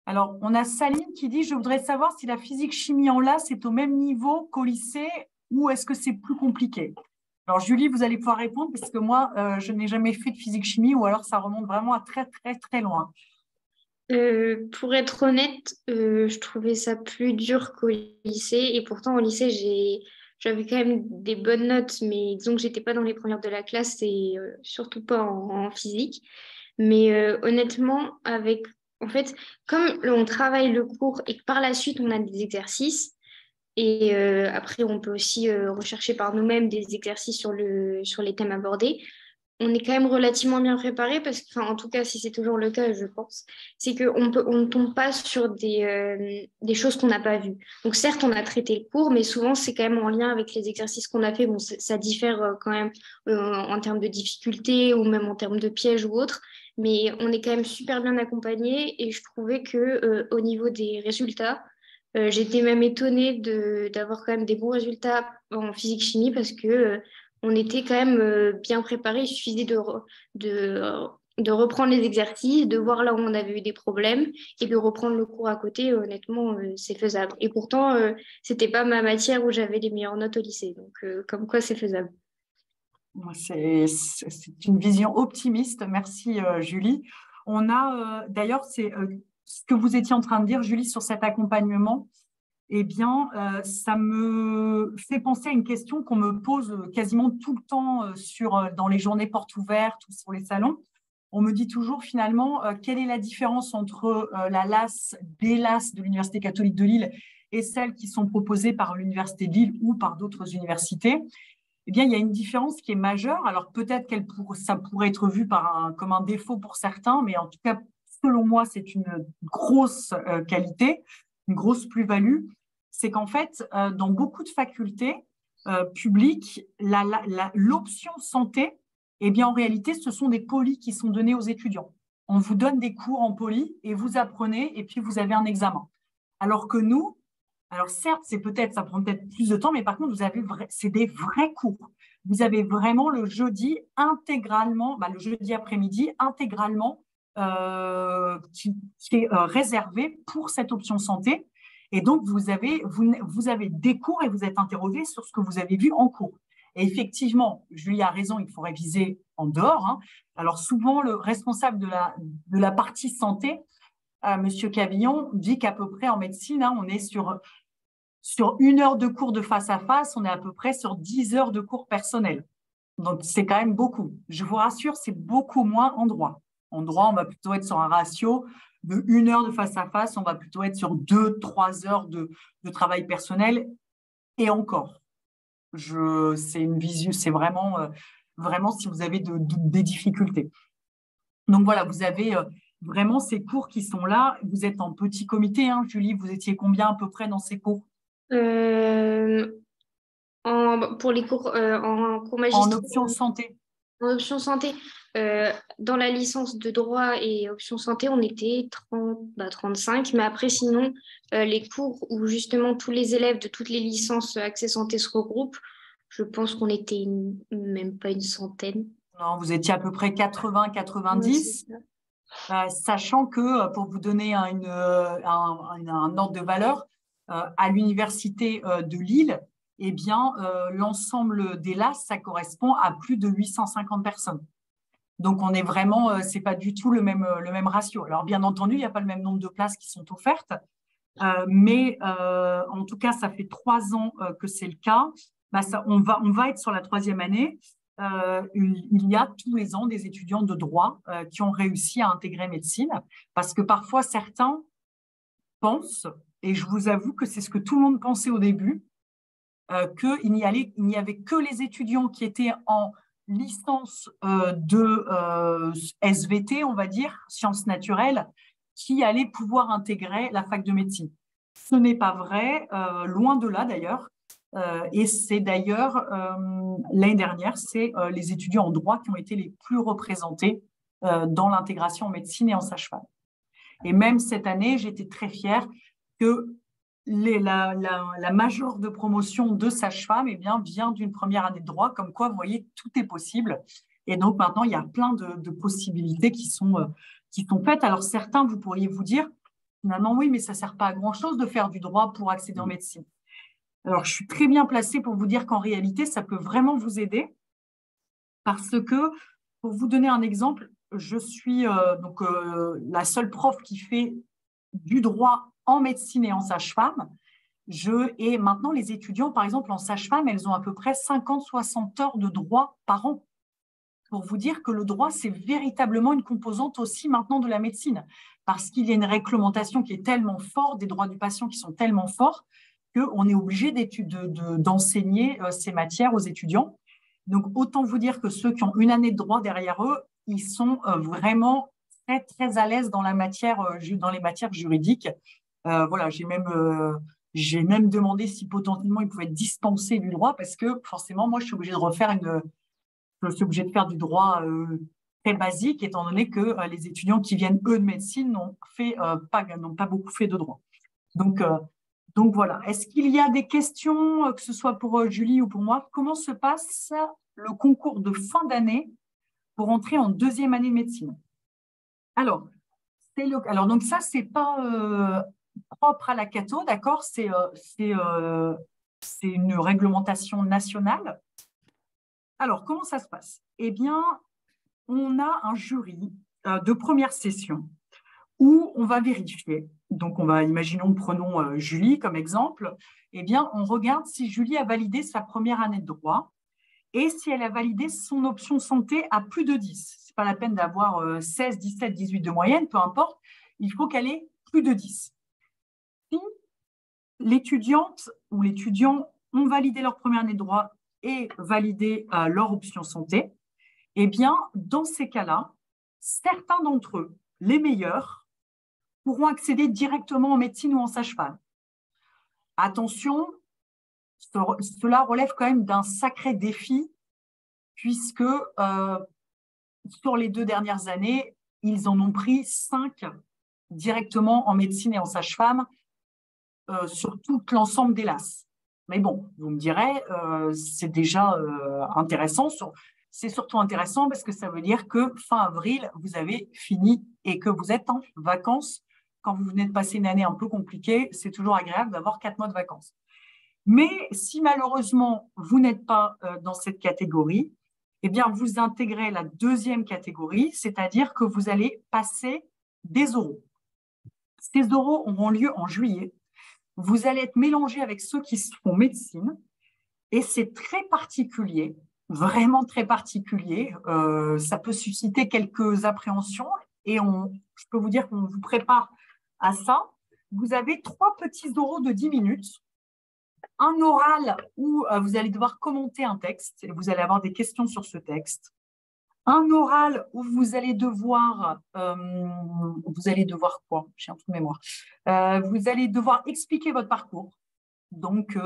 Alors, on a Saline qui dit « Je voudrais savoir si la physique-chimie en LAS est au même niveau qu'au lycée ou est-ce que c'est plus compliqué ?» Alors, Julie, vous allez pouvoir répondre parce que moi, je n'ai jamais fait de physique-chimie ou alors ça remonte vraiment à très, très, très loin. Pour être honnête, je trouvais ça plus dur qu'au lycée. Et pourtant, au lycée, j'avais quand même des bonnes notes, mais disons que j'étais pas dans les premières de la classe et surtout pas en physique. Mais honnêtement, en fait, comme on travaille le cours et que par la suite, on a des exercices, et après, on peut aussi rechercher par nous-mêmes des exercices sur les thèmes abordés. On est quand même relativement bien préparé parce que, enfin, en tout cas, si c'est toujours le cas, je pense, c'est on ne tombe pas sur des choses qu'on n'a pas vues. Donc, certes, on a traité le cours, mais souvent, c'est quand même en lien avec les exercices qu'on a fait. Bon, ça diffère quand même en termes de difficulté ou même en termes de pièges ou autres, mais on est quand même super bien accompagné et je trouvais que au niveau des résultats, j'étais même étonnée d'avoir quand même des bons résultats en physique-chimie parce que on était quand même bien préparés. Il suffisait de reprendre les exercices, de voir là où on avait eu des problèmes et de reprendre le cours à côté. Honnêtement, c'est faisable. Et pourtant, c'était pas ma matière où j'avais les meilleures notes au lycée. Donc, comme quoi, c'est faisable. C'est une vision optimiste. Merci, Julie. On a, d'ailleurs, c'est ce que vous étiez en train de dire, Julie, sur cet accompagnement. Eh bien, ça me fait penser à une question qu'on me pose quasiment tout le temps dans les journées portes ouvertes ou sur les salons. On me dit toujours finalement quelle est la différence entre la LAS, des LAS de l'Université catholique de Lille et celles qui sont proposées par l'Université de Lille ou par d'autres universités. Eh bien, il y a une différence qui est majeure. Alors, peut-être ça pourrait être vu comme un défaut pour certains, mais en tout cas, selon moi, c'est une grosse qualité, une grosse plus-value. C'est qu'en fait, dans beaucoup de facultés publiques, l'option santé, eh bien, en réalité, ce sont des polis qui sont donnés aux étudiants. On vous donne des cours en poly et vous apprenez, et puis vous avez un examen. Alors que nous, alors certes, ça prend peut-être plus de temps, mais par contre, c'est des vrais cours. Vous avez vraiment le jeudi intégralement, le jeudi après-midi intégralement qui est réservé pour cette option santé. Et donc, vous avez des cours et vous êtes interrogé sur ce que vous avez vu en cours. Et effectivement, Julie a raison, il faut réviser en dehors. Hein. Alors souvent, le responsable de la partie santé, Monsieur Cavillon, dit qu'à peu près en médecine, on est sur 1 heure de cours de face à face, on est à peu près sur 10 heures de cours personnels. Donc, c'est quand même beaucoup. Je vous rassure, c'est beaucoup moins en droit. En droit, on va plutôt être sur un ratio de 1 heure de face à face, on va plutôt être sur 2-3 heures de travail personnel. Et encore, c'est une vision, c'est vraiment si vous avez des difficultés. Donc voilà, vous avez vraiment ces cours qui sont là. Vous êtes en petit comité, hein, Julie, vous étiez combien à peu près dans ces cours? Pour les cours en cours En magistraux, option santé. en option santé, dans la licence de droit et option santé, on était 35, mais après, sinon, les cours où justement tous les élèves de toutes les licences accès santé se regroupent, je pense qu'on était même pas une centaine. Non, vous étiez à peu près 80-90, Ouais, sachant que, pour vous donner un ordre de valeur, à l'université de Lille, eh bien, l'ensemble des LAS, ça correspond à plus de 850 personnes. Donc, on est vraiment, c'est pas du tout le même ratio. Alors, bien entendu, il n'y a pas le même nombre de places qui sont offertes, mais en tout cas, ça fait 3 ans que c'est le cas. On va être sur la 3e année. Il y a tous les ans des étudiants de droit qui ont réussi à intégrer médecine, parce que parfois certains pensent, et je vous avoue que c'est ce que tout le monde pensait au début, qu'il n'y avait que les étudiants qui étaient en licence de SVT, on va dire, sciences naturelles, qui allaient pouvoir intégrer la fac de médecine. Ce n'est pas vrai, loin de là d'ailleurs. Et c'est d'ailleurs, l'année dernière, c'est les étudiants en droit qui ont été les plus représentés dans l'intégration en médecine et en sage-femme. Et même cette année, j'étais très fière que la majeure de promotion de sage-femme vient d'une première année de droit, comme quoi, vous voyez, tout est possible. Et donc maintenant, il y a plein de possibilités qui sont faites. Alors certains, vous pourriez vous dire, finalement, oui, mais ça ne sert pas à grand-chose de faire du droit pour accéder en médecine. Alors, je suis très bien placée pour vous dire qu'en réalité, ça peut vraiment vous aider parce que, pour vous donner un exemple, je suis la seule prof qui fait du droit en médecine et en sage-femme. Et maintenant, les étudiants, par exemple, en sage-femme, elles ont à peu près 50-60 heures de droit par an. Pour vous dire que le droit, c'est véritablement une composante aussi maintenant de la médecine, parce qu'il y a une réglementation qui est tellement forte, des droits du patient qui sont tellement forts, qu'on est obligé d'enseigner ces matières aux étudiants. Donc, autant vous dire que ceux qui ont une année de droit derrière eux, ils sont vraiment très, très à l'aise dans les matières juridiques. Voilà, j'ai même demandé si potentiellement ils pouvaient être dispensés du droit parce que forcément, moi, je suis obligée de faire du droit très basique, étant donné que les étudiants qui viennent, eux, de médecine n'ont pas beaucoup fait de droit. Donc voilà. Est-ce qu'il y a des questions, que ce soit pour Julie ou pour moi? Comment se passe le concours de fin d'année pour entrer en 2e année de médecine? Alors, donc ça, c'est pas propre à la Cato, d'accord? C'est une réglementation nationale. Alors, comment ça se passe? Eh bien, on a un jury de première session où on va vérifier. Donc, imaginons, prenons Julie comme exemple. Eh bien, on regarde si Julie a validé sa première année de droit et si elle a validé son option santé à plus de 10. Ce n'est pas la peine d'avoir 16, 17, 18 de moyenne, peu importe. Il faut qu'elle ait plus de 10. Si l'étudiante ou l'étudiant ont validé leur première année de droit et validé leur option santé, eh bien, dans ces cas-là, certains d'entre eux, les meilleurs, pourront accéder directement en médecine ou en sage-femme. Attention, cela relève quand même d'un sacré défi puisque sur les 2 dernières années, ils en ont pris 5 directement en médecine et en sage-femme sur tout l'ensemble des LAS. Mais bon, vous me direz, c'est déjà intéressant. C'est surtout intéressant parce que ça veut dire que fin avril, vous avez fini et que vous êtes en vacances. Quand vous venez de passer une année un peu compliquée, c'est toujours agréable d'avoir 4 mois de vacances. Mais si malheureusement, vous n'êtes pas dans cette catégorie, eh bien, vous intégrez la deuxième catégorie, c'est-à-dire que vous allez passer des oraux. Ces oraux auront lieu en juillet. Vous allez être mélangé avec ceux qui font médecine et c'est très particulier, vraiment très particulier. Ça peut susciter quelques appréhensions et je peux vous dire qu'on vous prépare à ça. Vous avez 3 petits oraux de 10 minutes. Un oral où vous allez devoir commenter un texte et vous allez avoir des questions sur ce texte. Un oral où vous allez devoir quoi? J'ai un trou de mémoire. Vous allez devoir expliquer votre parcours. Donc,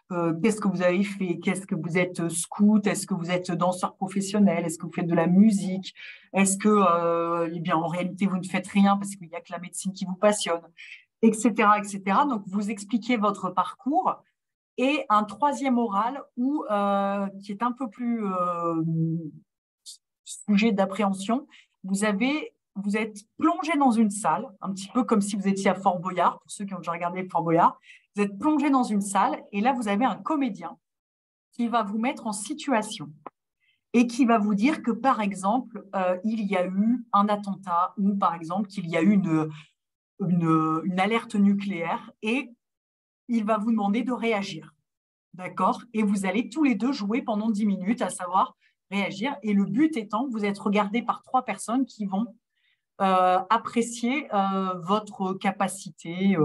qu'est-ce que vous avez fait? Qu'est-ce que vous êtes scout? Est-ce que vous êtes danseur professionnel? Est-ce que vous faites de la musique? Est-ce que, eh bien, en réalité, vous ne faites rien parce qu'il n'y a que la médecine qui vous passionne, etc., etc. Donc, vous expliquez votre parcours. Et un troisième oral qui est un peu plus sujet d'appréhension. Vous êtes plongé dans une salle, un petit peu comme si vous étiez à Fort Boyard, pour ceux qui ont déjà regardé Fort Boyard. Vous êtes plongé dans une salle et là, vous avez un comédien qui va vous mettre en situation et qui va vous dire que, par exemple, il y a eu un attentat ou, par exemple, qu'il y a eu une alerte nucléaire et il va vous demander de réagir. D'accord? Et vous allez tous les deux jouer pendant 10 minutes, à savoir réagir. Et le but étant que vous êtes regardé par 3 personnes qui vont apprécier votre capacité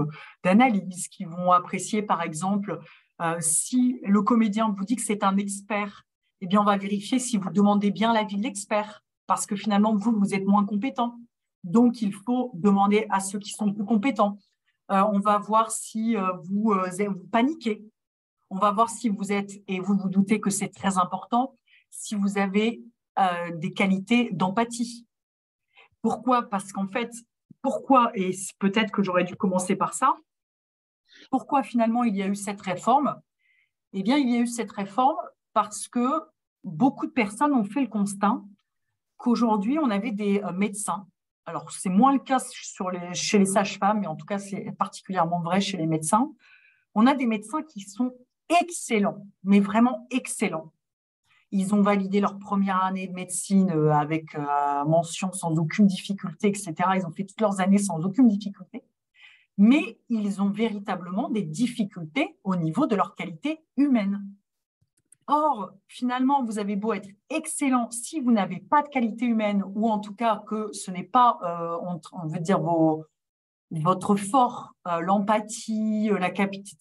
d'analyse, qui vont apprécier, par exemple, si le comédien vous dit que c'est un expert, eh bien, on va vérifier si vous demandez bien l'avis de l'expert, parce que finalement, vous êtes moins compétent. Donc, il faut demander à ceux qui sont plus compétents. On va voir si vous paniquez. On va voir si vous êtes, et vous vous doutez que c'est très important, si vous avez des qualités d'empathie. Pourquoi? Parce qu'en fait, et peut-être que j'aurais dû commencer par ça, pourquoi finalement il y a eu cette réforme? Eh bien, il y a eu cette réforme parce que beaucoup de personnes ont fait le constat qu'aujourd'hui, on avait des médecins. Alors, c'est moins le cas chez les sages-femmes, mais en tout cas, c'est particulièrement vrai chez les médecins. On a des médecins qui sont excellents, mais vraiment excellents. Ils ont validé leur première année de médecine avec mention sans aucune difficulté, etc. Ils ont fait toutes leurs années sans aucune difficulté. Mais ils ont véritablement des difficultés au niveau de leur qualité humaine. Or, finalement, vous avez beau être excellent, si vous n'avez pas de qualité humaine, ou en tout cas que ce n'est pas, on veut dire, votre fort, l'empathie,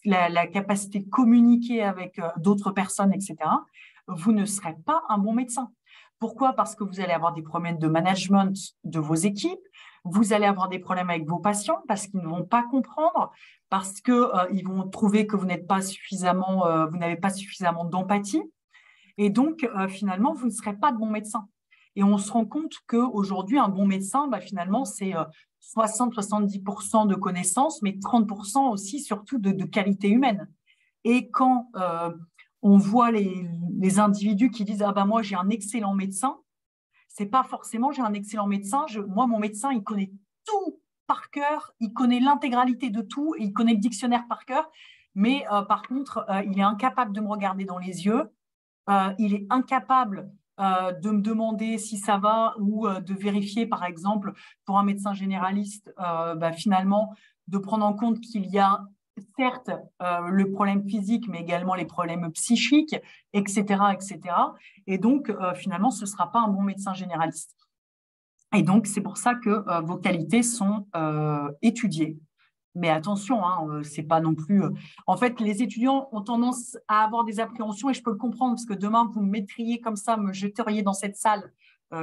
la capacité de communiquer avec d'autres personnes, etc., vous ne serez pas un bon médecin. Pourquoi? Parce que vous allez avoir des problèmes de management de vos équipes, vous allez avoir des problèmes avec vos patients parce qu'ils ne vont pas comprendre, parce qu'ils vont trouver que vous n'avez pas suffisamment d'empathie. Et donc, finalement, vous ne serez pas de bon médecin. Et on se rend compte qu'aujourd'hui, un bon médecin, finalement, c'est 60-70% de connaissances, mais 30% aussi, surtout, de qualité humaine. Et quand on voit les individus qui disent « Ah ben moi, j'ai un excellent médecin », c'est pas forcément « j'ai un excellent médecin ». Moi, mon médecin, il connaît tout par cœur, il connaît l'intégralité de tout, il connaît le dictionnaire par cœur, mais par contre, il est incapable de me regarder dans les yeux, il est incapable de me demander si ça va ou de vérifier, par exemple, pour un médecin généraliste, finalement, de prendre en compte qu'il y a certes le problème physique, mais également les problèmes psychiques, etc., etc. Et donc, finalement, ce ne sera pas un bon médecin généraliste. Et donc, c'est pour ça que vos qualités sont étudiées. Mais attention, hein, c'est pas non plus. En fait, les étudiants ont tendance à avoir des appréhensions et je peux le comprendre parce que demain, vous me mettriez comme ça, me jeteriez dans cette salle,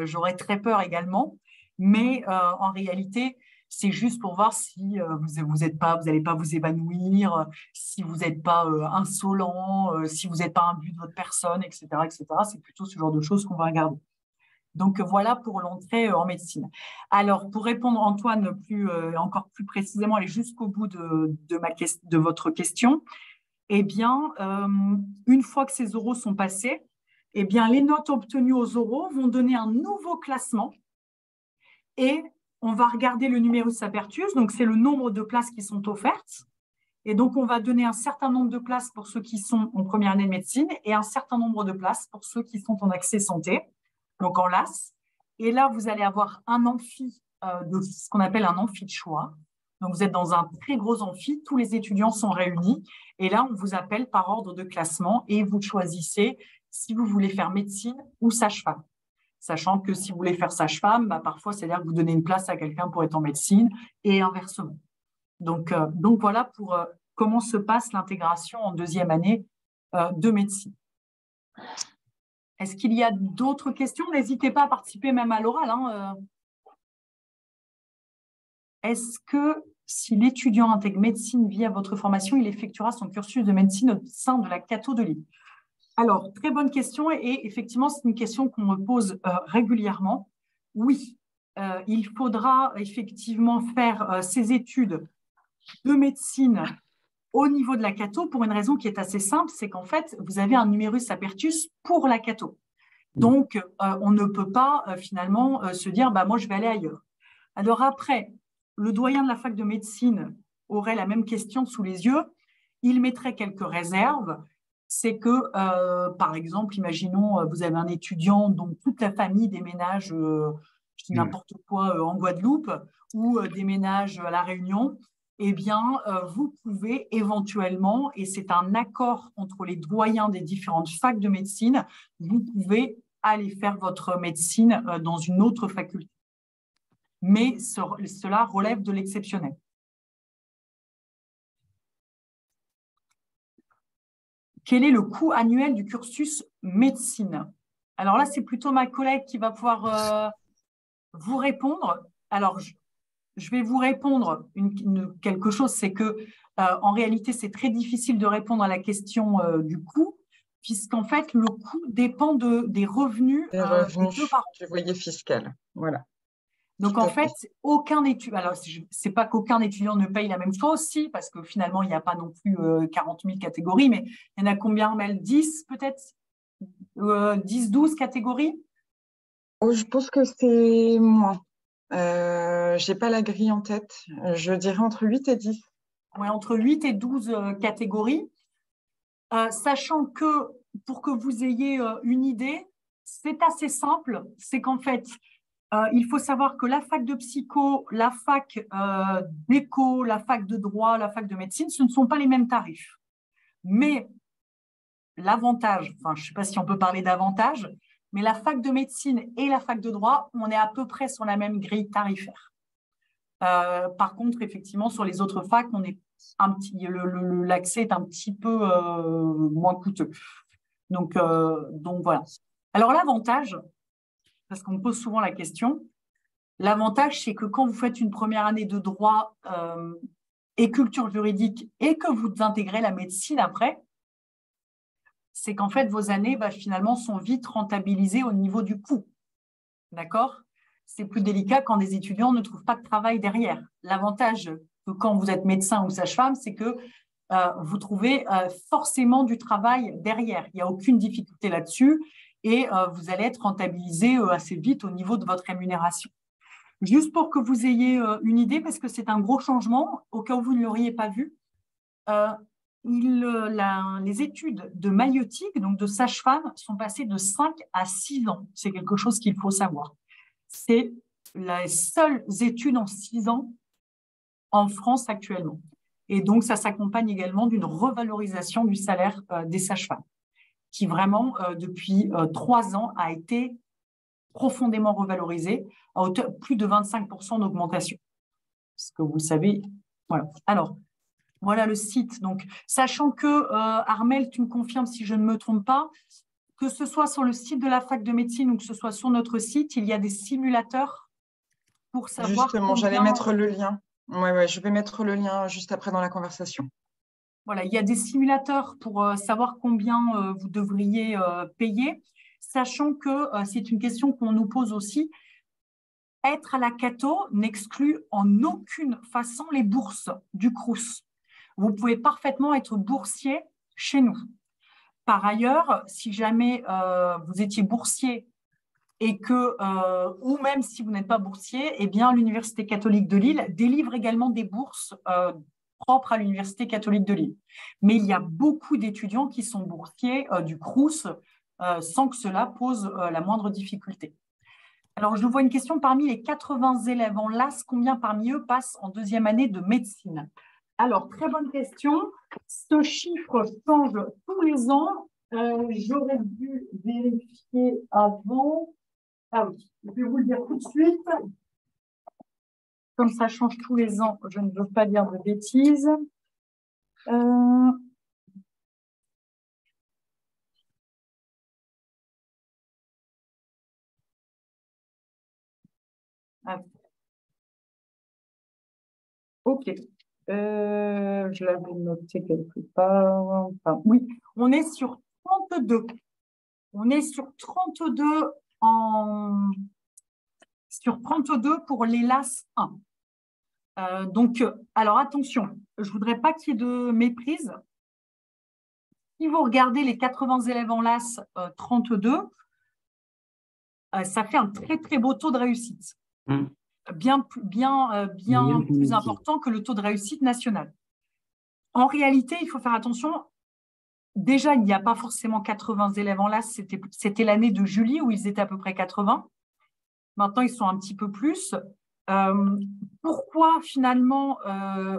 j'aurais très peur également. Mais en réalité, c'est juste pour voir si vous n'allez pas vous évanouir, si vous n'êtes pas insolent, si vous n'êtes pas un but de votre personne, etc., etc. C'est plutôt ce genre de choses qu'on va regarder. Donc, voilà pour l'entrée en médecine. Alors, pour répondre, Antoine, encore plus précisément, aller jusqu'au bout de votre question, eh bien, une fois que ces oraux sont passés, eh bien, les notes obtenues aux oraux vont donner un nouveau classement et on va regarder le numerus apertus, donc c'est le nombre de places qui sont offertes. Et donc, on va donner un certain nombre de places pour ceux qui sont en première année de médecine et un certain nombre de places pour ceux qui sont en accès santé, donc en LAS. Et là, vous allez avoir un amphi, ce qu'on appelle un amphi de choix. Donc, vous êtes dans un très gros amphi, tous les étudiants sont réunis. Et là, on vous appelle par ordre de classement et vous choisissez si vous voulez faire médecine ou sage-femme. Sachant que si vous voulez faire sage-femme, parfois, c'est-à-dire que vous donnez une place à quelqu'un pour être en médecine et inversement. Donc voilà pour comment se passe l'intégration en deuxième année de médecine. Est-ce qu'il y a d'autres questions? N'hésitez pas à participer même à l'oral. Est-ce que si l'étudiant intègre médecine via votre formation, il effectuera son cursus de médecine au sein de la Cato de Lille? Alors, très bonne question et effectivement, c'est une question qu'on me pose régulièrement. Oui, il faudra effectivement faire ces études de médecine au niveau de la Cato pour une raison qui est assez simple, c'est qu'en fait, vous avez un numerus apertus pour la Cato. Donc, on ne peut pas finalement se dire, moi, je vais aller ailleurs. Alors après, le doyen de la fac de médecine aurait la même question sous les yeux. Il mettrait quelques réserves. C'est que, par exemple, imaginons, vous avez un étudiant dont toute la famille déménage, je dis n'importe quoi, en Guadeloupe ou déménage à La Réunion. Eh bien, vous pouvez éventuellement, et c'est un accord entre les doyens des différentes facs de médecine, vous pouvez aller faire votre médecine dans une autre faculté. Mais cela relève de l'exceptionnel. Quel est le coût annuel du cursus médecine? Alors là, c'est plutôt ma collègue qui va pouvoir vous répondre. Alors, je vais vous répondre quelque chose, c'est que en réalité, c'est très difficile de répondre à la question du coût, puisqu'en fait, le coût dépend des revenus, des revenus du foyer fiscal. Voilà. Donc, en fait, aucun étudiant, alors c'est pas qu'aucun étudiant ne paye la même chose, si, parce que finalement, il n'y a pas non plus 40 000 catégories, mais il y en a combien, Mel? 10 peut-être 10, 12 catégories? Oh, je pense que c'est moins. Je n'ai pas la grille en tête. Je dirais entre 8 et 10. Oui, entre 8 et 12 catégories. Sachant que, pour que vous ayez une idée, c'est assez simple. C'est qu'en fait, il faut savoir que la fac de psycho, la fac d'éco, la fac de droit, la fac de médecine, ce ne sont pas les mêmes tarifs. Mais l'avantage, enfin, je ne sais pas si on peut parler d'avantage, mais la fac de médecine et la fac de droit, on est à peu près sur la même grille tarifaire. Par contre, effectivement, sur les autres facs, on est l'accès est un petit peu moins coûteux. Donc voilà. Alors l'avantage, parce qu'on me pose souvent la question, l'avantage, c'est que quand vous faites une première année de droit et culture juridique et que vous intégrez la médecine après, c'est qu'en fait, vos années, finalement, sont vite rentabilisées au niveau du coût. D'accord? C'est plus délicat quand des étudiants ne trouvent pas de travail derrière. L'avantage que quand vous êtes médecin ou sage-femme, c'est que vous trouvez forcément du travail derrière. Il n'y a aucune difficulté là-dessus et vous allez être rentabilisé assez vite au niveau de votre rémunération. Juste pour que vous ayez une idée, parce que c'est un gros changement, au cas où vous ne l'auriez pas vu, les études de maïeutique, donc de sage-femme, sont passées de 5 à 6 ans. C'est quelque chose qu'il faut savoir. C'est les seules études en 6 ans en France actuellement. Et donc, ça s'accompagne également d'une revalorisation du salaire des sages-femmes, qui vraiment, depuis 3 ans, a été profondément revalorisé, à hauteur plus de 25% d'augmentation. Parce que vous le savez, voilà. Alors, voilà le site. Donc, sachant que, Armelle, tu me confirmes si je ne me trompe pas, que ce soit sur le site de la fac de médecine ou que ce soit sur notre site, il y a des simulateurs pour savoir. Justement, j'allais mettre le lien. Ouais, je vais mettre le lien juste après dans la conversation. Voilà, il y a des simulateurs pour savoir combien vous devriez payer, sachant que c'est une question qu'on nous pose aussi. Être à la Cato n'exclut en aucune façon les bourses du Crous. Vous pouvez parfaitement être boursier chez nous. Par ailleurs, si jamais vous étiez boursier et que, ou même si vous n'êtes pas boursier, eh bien, l'Université catholique de Lille délivre également des bourses propres à l'Université catholique de Lille. Mais il y a beaucoup d'étudiants qui sont boursiers du Crous sans que cela pose la moindre difficulté. Alors, je vois une question. Parmi les 80 élèves en LAS, combien parmi eux passent en 2e année de médecine? Alors, très bonne question. Ce chiffre change tous les ans. J'aurais dû vérifier avant. Ah oui, je vais vous le dire tout de suite. Comme ça change tous les ans, je ne veux pas dire de bêtises. Ok. Je l'avais noté quelque part. Enfin, oui, on est sur 32. On est sur 32 pour l'ELAS 1. Donc, alors attention, je ne voudrais pas qu'il y ait de méprise. Si vous regardez les 80 élèves en LAS 32, ça fait un très, très beau taux de réussite. Bien plus important que le taux de réussite national. En réalité, il faut faire attention. Déjà, il n'y a pas forcément 80 élèves en LAS. C'était l'année de Julie où ils étaient à peu près 80. Maintenant, ils sont un petit peu plus. Pourquoi finalement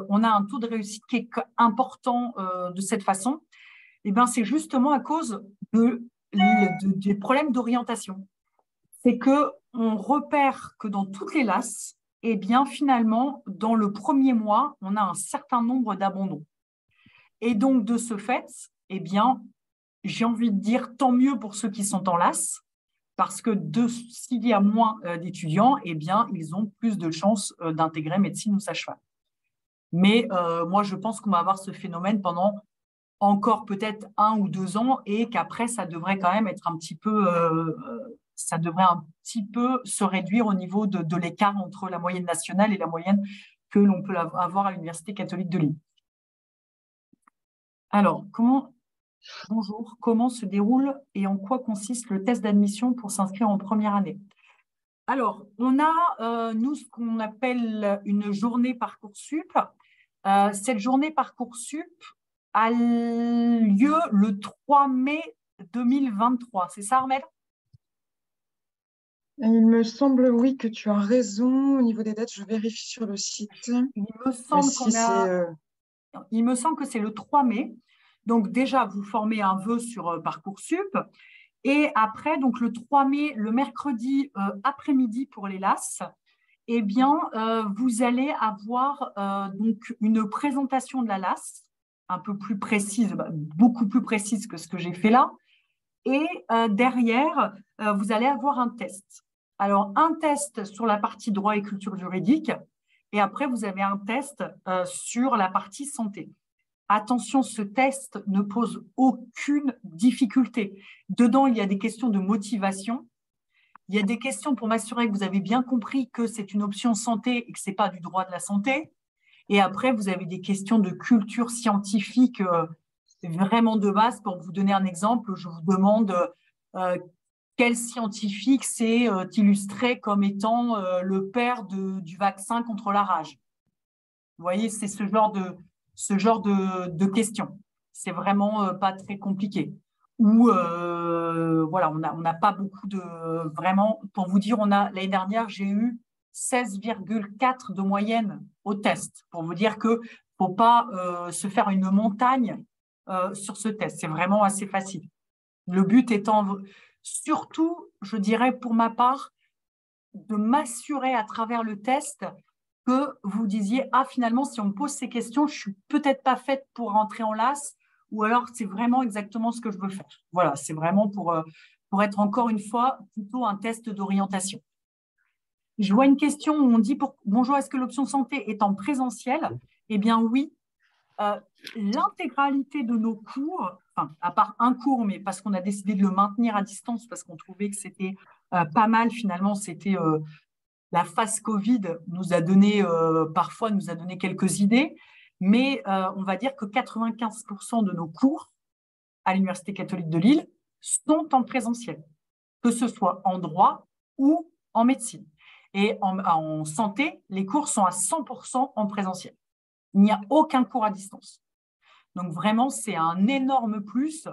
on a un taux de réussite qui est important de cette façon? Eh bien, c'est justement à cause des problèmes d'orientation. C'est qu'on repère que dans toutes les LAS, eh bien, finalement, dans le premier mois, on a un certain nombre d'abandons. Et donc, de ce fait, eh bien, j'ai envie de dire tant mieux pour ceux qui sont en LAS, parce que s'il y a moins d'étudiants, eh bien, ils ont plus de chances d'intégrer médecine ou sage-femme. Mais moi, je pense qu'on va avoir ce phénomène pendant encore peut-être 1 ou 2 ans et qu'après, ça devrait quand même être un petit peu, ça devrait un petit peu se réduire au niveau de l'écart entre la moyenne nationale et la moyenne que l'on peut avoir à l'Université catholique de Lille. Alors, bonjour, comment se déroule et en quoi consiste le test d'admission pour s'inscrire en première année? Alors, on a, nous, ce qu'on appelle une journée Parcoursup. Cette journée Parcoursup a lieu le 3 mai 2023. C'est ça, Armelle? Il me semble, oui, que tu as raison. Au niveau des dates, je vérifie sur le site. Il me semble que c'est le 3 mai. Donc, déjà, vous formez un vœu sur Parcoursup. Et après, donc le 3 mai, le mercredi après-midi pour les LAS, eh bien, vous allez avoir donc une présentation de la LAS, un peu plus précise, beaucoup plus précise que ce que j'ai fait là. Et derrière, vous allez avoir un test. Alors, un test sur la partie droit et culture juridique. Et après, vous avez un test sur la partie santé. Attention, ce test ne pose aucune difficulté. Dedans, il y a des questions de motivation. Il y a des questions pour m'assurer que vous avez bien compris que c'est une option santé et que ce n'est pas du droit de la santé. Et après, vous avez des questions de culture scientifique vraiment de base. Pour vous donner un exemple, je vous demande quel scientifique s'est illustré comme étant le père du vaccin contre la rage. Vous voyez, c'est ce genre de questions. c'est vraiment pas très compliqué. Ou voilà, on n'a pas beaucoup de… Vraiment, pour vous dire, l'année dernière, j'ai eu 16,4 de moyenne au test, pour vous dire qu'il ne faut pas se faire une montagne sur ce test. C'est vraiment assez facile. Le but étant, surtout, je dirais pour ma part, de m'assurer à travers le test que vous disiez « Ah, finalement, si on me pose ces questions, je ne suis peut-être pas faite pour rentrer en LAS, ou alors c'est vraiment exactement ce que je veux faire. » Voilà, c'est vraiment pour être encore une fois plutôt un test d'orientation. Je vois une question où on dit « Bonjour, est-ce que l'option santé est en présentiel ?» Eh bien oui, l'intégralité de nos cours, enfin, à part un cours, mais parce qu'on a décidé de le maintenir à distance, parce qu'on trouvait que c'était pas mal, finalement, c'était la phase Covid parfois nous a donné quelques idées, mais on va dire que 95% de nos cours à l'Université catholique de Lille sont en présentiel, que ce soit en droit ou en médecine. Et en santé, les cours sont à 100% en présentiel. Il n'y a aucun cours à distance. Donc vraiment, c'est un énorme plus.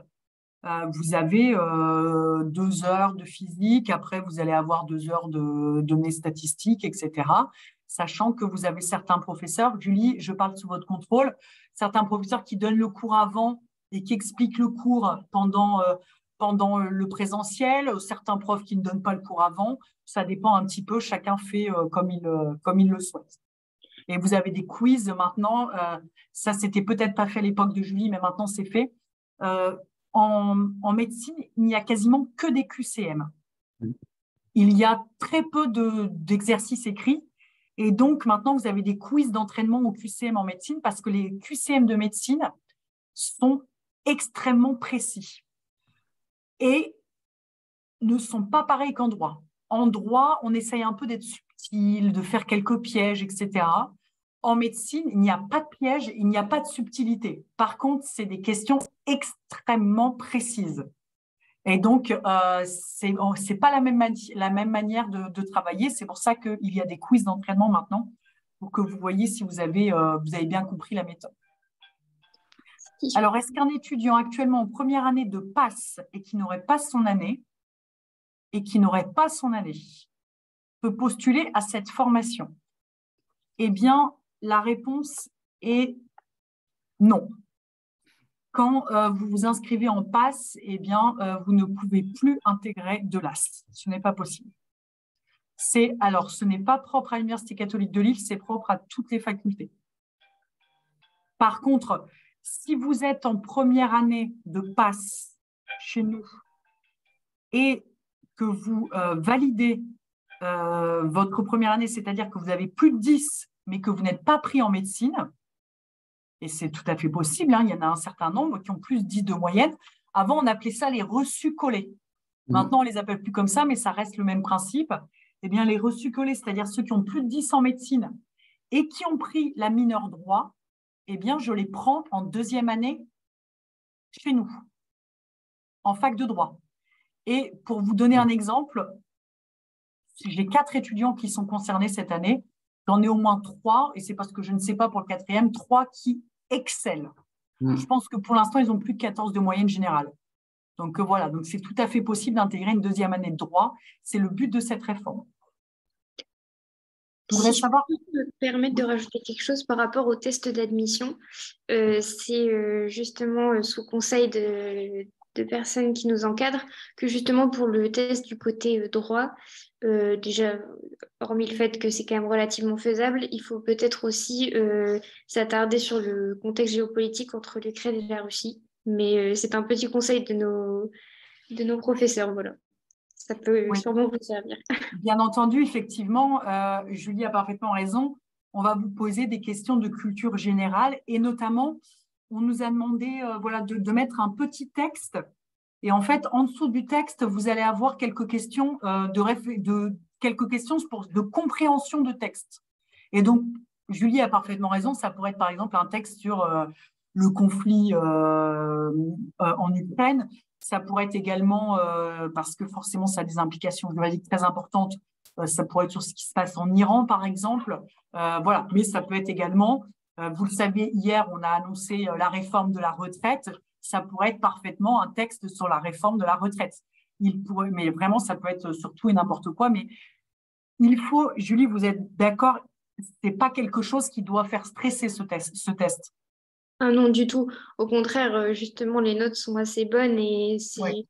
Vous avez 2 heures de physique, après vous allez avoir 2 heures de données statistiques, etc. Sachant que vous avez certains professeurs, Julie, je parle sous votre contrôle, certains professeurs qui donnent le cours avant et qui expliquent le cours pendant le présentiel, certains profs qui ne donnent pas le cours avant, ça dépend un petit peu, chacun fait comme il le souhaite. Et vous avez des quiz maintenant, ça c'était peut-être pas fait à l'époque de Julie, mais maintenant c'est fait. En médecine, il n'y a quasiment que des QCM. Il y a très peu d'exercices écrits. Et donc, maintenant, vous avez des quiz d'entraînement au QCM en médecine parce que les QCM de médecine sont extrêmement précis et ne sont pas pareils qu'en droit. En droit, on essaye un peu d'être subtil, de faire quelques pièges, etc. En médecine, il n'y a pas de piège, il n'y a pas de subtilité. Par contre, c'est des questions extrêmement précises. Et donc, c'est pas la même manière de travailler. C'est pour ça qu'il y a des quiz d'entraînement maintenant pour que vous voyez si vous avez bien compris la méthode. Alors, est-ce qu'un étudiant actuellement en première année de PASS et qui n'aurait pas son année peut postuler à cette formation? Eh bien, la réponse est non. Quand vous vous inscrivez en PASS, eh bien, vous ne pouvez plus intégrer de LAS. Ce n'est pas possible. Alors, ce n'est pas propre à l'Université catholique de Lille, c'est propre à toutes les facultés. Par contre, si vous êtes en première année de PASS chez nous et que vous validez votre première année, c'est-à-dire que vous avez plus de 10, mais que vous n'êtes pas pris en médecine, et c'est tout à fait possible, hein, il y en a un certain nombre qui ont plus de 10 de moyenne. Avant, on appelait ça les reçus collés. Maintenant, on ne les appelle plus comme ça, mais ça reste le même principe. Eh bien, les reçus collés, c'est-à-dire ceux qui ont plus de 10 en médecine et qui ont pris la mineure droit, eh bien, je les prends en deuxième année chez nous, en fac de droit. Et pour vous donner un exemple, j'ai 4 étudiants qui sont concernés cette année. J'en ai au moins 3, et c'est parce que je ne sais pas pour le 4e, 3 qui excellent. Je pense que pour l'instant, ils ont plus de 14 de moyenne générale. Donc voilà, donc c'est tout à fait possible d'intégrer une deuxième année de droit. C'est le but de cette réforme. Si je peux me permettre de rajouter quelque chose par rapport au test d'admission, c'est justement sous conseil de personnes qui nous encadrent que justement pour le test du côté droit, déjà, hormis le fait que c'est quand même relativement faisable, il faut peut-être aussi s'attarder sur le contexte géopolitique entre l'Ukraine et la Russie. Mais c'est un petit conseil de nos professeurs, voilà. Ça peut sûrement vous servir. Bien entendu, effectivement, Julie a parfaitement raison. On va vous poser des questions de culture générale et notamment, on nous a demandé de mettre un petit texte. Et en fait, en dessous du texte, vous allez avoir quelques questions de compréhension de texte. Et donc, Julie a parfaitement raison. Ça pourrait être par exemple un texte sur le conflit en Ukraine. Ça pourrait être également, parce que forcément ça a des implications juridiques très importantes, ça pourrait être sur ce qui se passe en Iran par exemple. Voilà. Mais ça peut être également Vous le savez, hier, on a annoncé la réforme de la retraite. Ça pourrait être parfaitement un texte sur la réforme de la retraite. Mais vraiment, ça peut être sur tout et n'importe quoi. Mais il faut, Julie, vous êtes d'accord, c'est pas quelque chose qui doit faire stresser ce test. Ah non, du tout. Au contraire, justement, les notes sont assez bonnes et Ouais.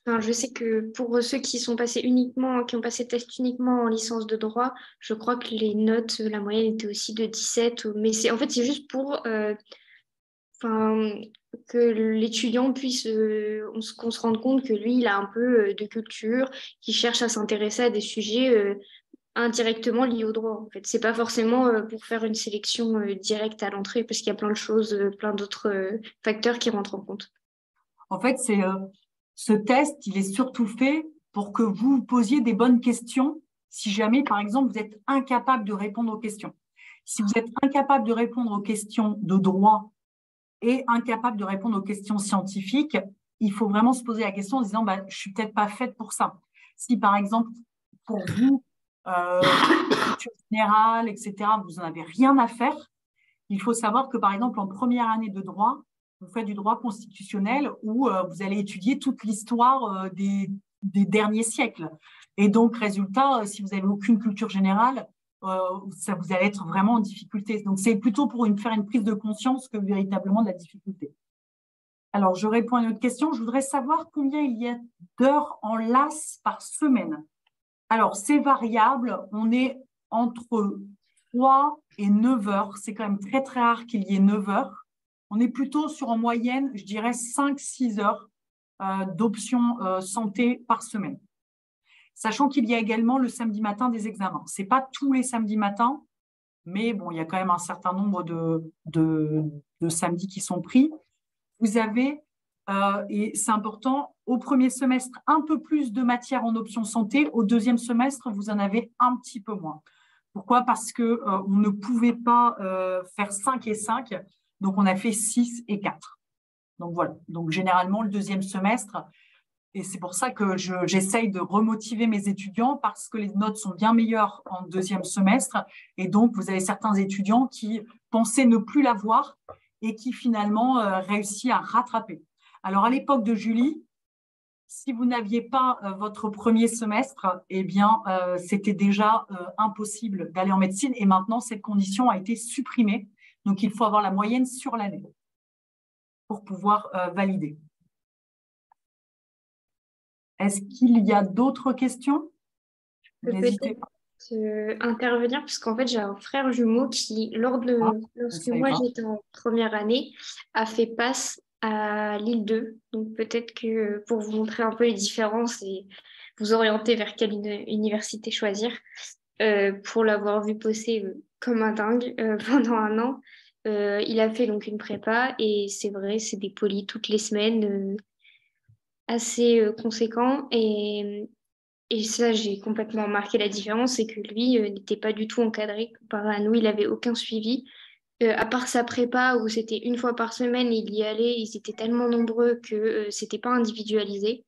enfin, je sais que pour ceux qui sont passés qui ont passé le test uniquement en licence de droit, je crois que les notes, la moyenne était aussi de 17. Mais en fait, c'est juste pour enfin, que l'étudiant puisse, qu'on se rende compte que lui, il a un peu de culture, qu'il cherche à s'intéresser à des sujets indirectement liés au droit. En fait, c'est pas forcément pour faire une sélection directe à l'entrée, parce qu'il y a plein de choses, plein d'autres facteurs qui rentrent en compte. En fait, ce test, il est surtout fait pour que vous vous posiez des bonnes questions si jamais, par exemple, vous êtes incapable de répondre aux questions. Si vous êtes incapable de répondre aux questions de droit et incapable de répondre aux questions scientifiques, il faut vraiment se poser la question en disant bah, je suis peut-être pas faite pour ça. Si par exemple, pour vous, culture générale, etc., vous n'en avez rien à faire, il faut savoir que par exemple, en première année de droit, vous faites du droit constitutionnel où vous allez étudier toute l'histoire des derniers siècles. Et donc, résultat, si vous n'avez aucune culture générale, vous allez être vraiment en difficulté. Donc, c'est plutôt pour faire une prise de conscience que véritablement de la difficulté. Alors, je réponds à une autre question. Je voudrais savoir combien il y a d'heures en LAS par semaine. Alors, c'est variable. On est entre 3 et 9 heures. C'est quand même très, très rare qu'il y ait 9 heures. On est plutôt sur, en moyenne, je dirais, 5-6 heures d'options santé par semaine. Sachant qu'il y a également le samedi matin des examens. Ce n'est pas tous les samedis matins, mais bon, il y a quand même un certain nombre de samedis qui sont pris. Vous avez, et c'est important, au premier semestre, un peu plus de matière en option santé. Au deuxième semestre, vous en avez un petit peu moins. Pourquoi? Parce qu'on ne pouvait pas faire 5 et 5, donc on a fait 6 et 4. Donc voilà, donc généralement le deuxième semestre, et c'est pour ça que j'essaye de remotiver mes étudiants parce que les notes sont bien meilleures en deuxième semestre. Et donc, vous avez certains étudiants qui pensaient ne plus l'avoir et qui finalement réussissent à rattraper. Alors, à l'époque de Julie, si vous n'aviez pas votre premier semestre, eh bien, c'était déjà impossible d'aller en médecine. Et maintenant, cette condition a été supprimée. Donc, il faut avoir la moyenne sur l'année pour pouvoir valider. Est-ce qu'il y a d'autres questions? N'hésitez pas. Intervenir, parce qu'en fait, j'ai un frère jumeau qui, lorsque moi j'étais en première année, a fait passe à Lille 2. Donc peut-être que pour vous montrer un peu les différences et vous orienter vers quelle université choisir, pour l'avoir vu bosser comme un dingue pendant un an, il a fait donc une prépa et c'est vrai, c'est des polis toutes les semaines assez conséquents et ça, j'ai complètement marqué la différence, c'est que lui n'était pas du tout encadré comparé à nous, il n'avait aucun suivi. À part sa prépa où c'était une fois par semaine, il y allait, ils étaient tellement nombreux que c'était pas individualisé.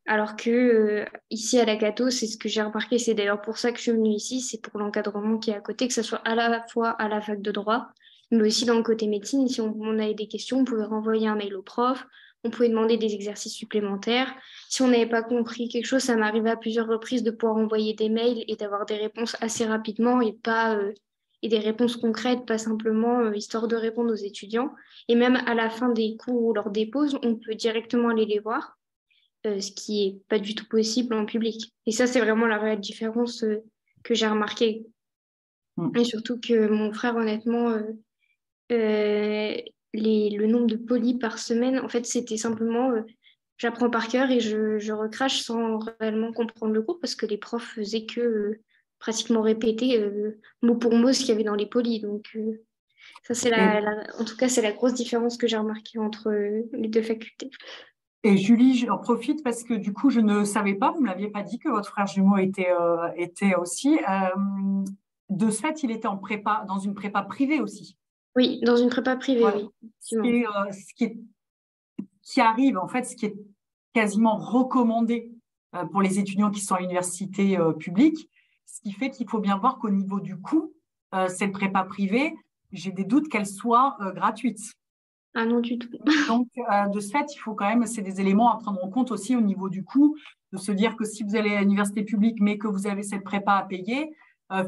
Alors que ici à la Cato, c'est ce que j'ai remarqué, c'est d'ailleurs pour ça que je suis venue ici, c'est pour l'encadrement qui est à côté, que ce soit à la fois à la fac de droit, mais aussi dans le côté médecine. Si on avait des questions, on pouvait renvoyer un mail au prof, on pouvait demander des exercices supplémentaires. Si on n'avait pas compris quelque chose, ça m'arrivait à plusieurs reprises de pouvoir envoyer des mails et d'avoir des réponses assez rapidement et pas et des réponses concrètes, pas simplement histoire de répondre aux étudiants. Et même à la fin des cours ou lors des pauses, on peut directement aller les voir ce qui est pas du tout possible en public. Et ça, c'est vraiment la réelle différence que j'ai remarquée. Et surtout que mon frère, honnêtement, le nombre de polis par semaine, en fait, c'était simplement, j'apprends par cœur et je recrache sans réellement comprendre le cours parce que les profs faisaient que pratiquement répéter mot pour mot ce qu'il y avait dans les polis. Donc, ça, c'est en tout cas, c'est la grosse différence que j'ai remarquée entre les deux facultés. Et Julie, j'en profite parce que du coup, je ne savais pas, vous ne m'aviez pas dit que votre frère jumeau était aussi. De ce fait, il était en prépa, dans une prépa privée aussi. Oui, dans une prépa privée, voilà. oui. Ce qui arrive, en fait, ce qui est quasiment recommandé pour les étudiants qui sont à l'université publique, ce qui fait qu'il faut bien voir qu'au niveau du coût, cette prépa privée, j'ai des doutes qu'elle soit gratuite. Ah non, du tout. Donc, de ce fait, il faut quand même, c'est des éléments à prendre en compte aussi au niveau du coût, de se dire que si vous allez à l'université publique, mais que vous avez cette prépa à payer,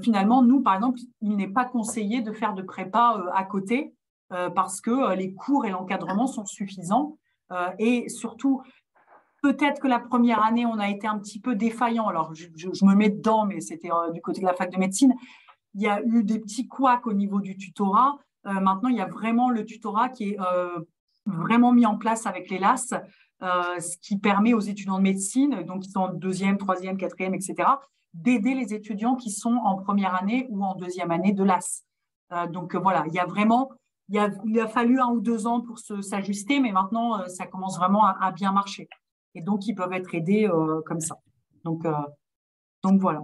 finalement, nous, par exemple, il n'est pas conseillé de faire de prépa à côté parce que les cours et l'encadrement sont suffisants. Et surtout, peut-être que la première année, on a été un petit peu défaillant. Alors, je me mets dedans, mais c'était du côté de la fac de médecine. Il y a eu des petits couacs au niveau du tutorat. Maintenant, il y a vraiment le tutorat qui est vraiment mis en place avec les LAS, ce qui permet aux étudiants de médecine, donc qui sont en deuxième, troisième, quatrième, etc., d'aider les étudiants qui sont en première année ou en deuxième année de LAS. Donc voilà, il y a vraiment, il a fallu 1 ou 2 ans pour s'ajuster, mais maintenant, ça commence vraiment à bien marcher. Et donc, ils peuvent être aidés comme ça. Donc voilà.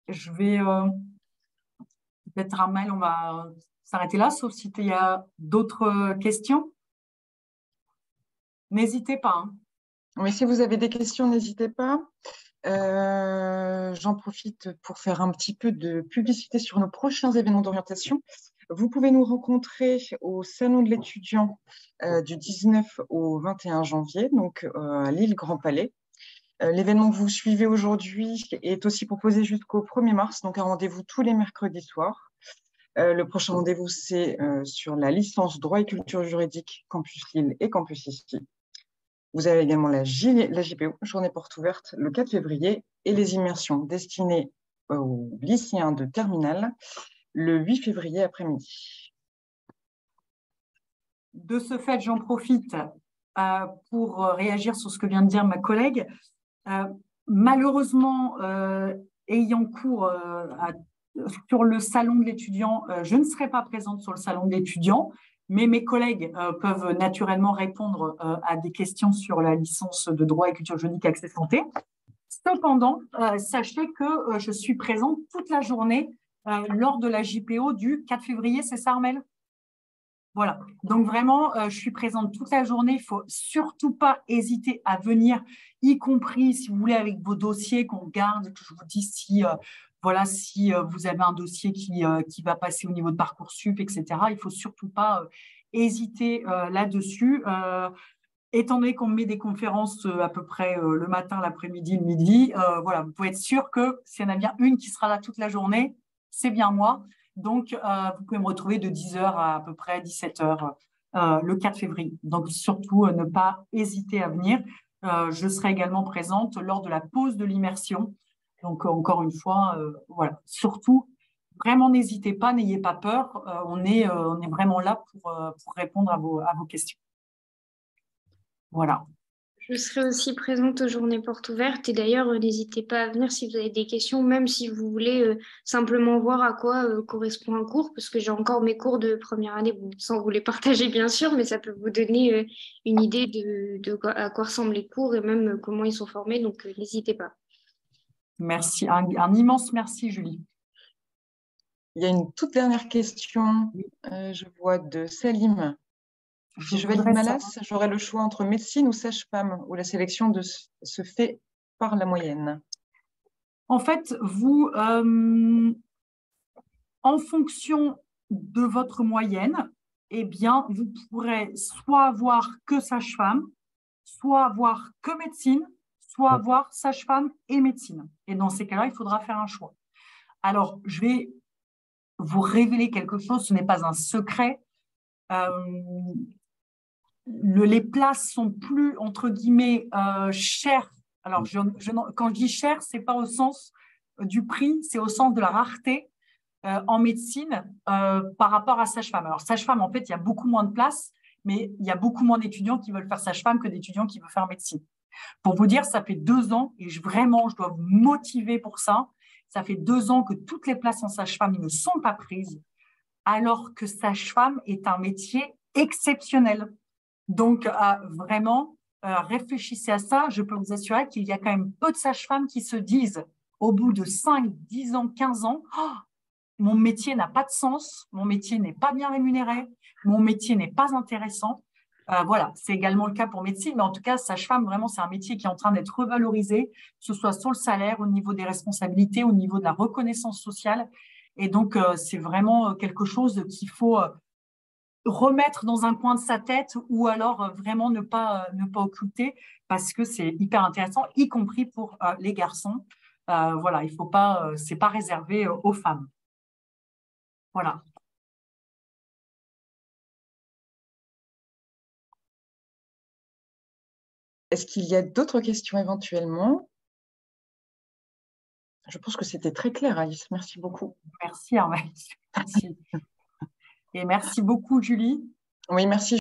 Je vais peut-être, Ramel, on va s'arrêter là, sauf si il y a d'autres questions. N'hésitez pas. Hein. Mais si vous avez des questions, n'hésitez pas. J'en profite pour faire un petit peu de publicité sur nos prochains événements d'orientation. Vous pouvez nous rencontrer au Salon de l'étudiant du 19 au 21 janvier, donc à Lille Grand Palais. L'événement que vous suivez aujourd'hui est aussi proposé jusqu'au 1er mars, donc un rendez-vous tous les mercredis soirs. Le prochain rendez-vous, c'est sur la licence droit et culture juridique Campus Lille et Campus ici. Vous avez également la JPO, journée porte ouverte, le 4 février, et les immersions destinées aux lycéens de terminale, le 8 février après-midi. De ce fait, j'en profite pour réagir sur ce que vient de dire ma collègue. Malheureusement, ayant cours sur le salon de l'étudiant, je ne serai pas présente sur le salon de l'étudiant, mais mes collègues peuvent naturellement répondre à des questions sur la licence de droit et culture juridique accès santé. Cependant, sachez que je suis présente toute la journée lors de la JPO du 4 février, c'est ça, Armel ? Voilà, donc vraiment, je suis présente toute la journée. Il ne faut surtout pas hésiter à venir, y compris si vous voulez avec vos dossiers qu'on garde, que je vous dis si, si vous avez un dossier qui va passer au niveau de Parcoursup, etc. Il ne faut surtout pas hésiter là-dessus. Étant donné qu'on met des conférences à peu près le matin, l'après-midi, le midi, voilà, vous pouvez être sûr que s'il y en a bien une qui sera là toute la journée, c'est bien moi. Donc, vous pouvez me retrouver de 10h à peu près 17h le 4 février. Donc, surtout, ne pas hésiter à venir. Je serai également présente lors de la pause de l'immersion. Donc, encore une fois, voilà. Surtout, vraiment, n'hésitez pas, n'ayez pas peur. On est vraiment là pour répondre à vos questions. Voilà. Je serai aussi présente aux journées portes ouvertes et d'ailleurs, n'hésitez pas à venir si vous avez des questions, même si vous voulez simplement voir à quoi correspond un cours, parce que j'ai encore mes cours de première année, bon, sans vous les partager bien sûr, mais ça peut vous donner une idée de à quoi ressemblent les cours et même comment ils sont formés, donc n'hésitez pas. Merci, un immense merci Julie. Il y a une toute dernière question, je vois de Salim. Si je valide ma LAS, j'aurai le choix entre médecine ou sage-femme, où la sélection se fait par la moyenne. En fait, vous, en fonction de votre moyenne, eh bien, vous pourrez soit avoir que sage-femme, soit avoir que médecine, soit avoir sage-femme et médecine. Et dans ces cas-là, il faudra faire un choix. Alors, je vais vous révéler quelque chose, ce n'est pas un secret. Les places sont plus, entre guillemets, chères. Alors, quand je dis cher, ce n'est pas au sens du prix, c'est au sens de la rareté en médecine par rapport à sage-femme. Alors, sage-femme, en fait, il y a beaucoup moins de places, mais il y a beaucoup moins d'étudiants qui veulent faire sage-femme que d'étudiants qui veulent faire médecine. Pour vous dire, ça fait 2 ans, et vraiment, je dois vous motiver pour ça, ça fait 2 ans que toutes les places en sage-femme ne sont pas prises, alors que sage-femme est un métier exceptionnel. Donc, vraiment, réfléchissez à ça. Je peux vous assurer qu'il y a quand même peu de sages-femmes qui se disent, au bout de 5, 10 ans, 15 ans, oh, mon métier n'a pas de sens, mon métier n'est pas bien rémunéré, mon métier n'est pas intéressant. Voilà, c'est également le cas pour médecine, mais en tout cas, sage-femme, vraiment, c'est un métier qui est en train d'être revalorisé, que ce soit sur le salaire, au niveau des responsabilités, au niveau de la reconnaissance sociale. Et donc, c'est vraiment quelque chose qu'il faut remettre dans un coin de sa tête ou alors vraiment ne pas occulter parce que c'est hyper intéressant, y compris pour les garçons. Voilà, il faut pas, c'est pas réservé aux femmes. Voilà. Est-ce qu'il y a d'autres questions éventuellement? Je pense que c'était très clair, Alice. Merci beaucoup. Merci, Armelle. Merci. Et merci beaucoup, Julie. Oui, merci.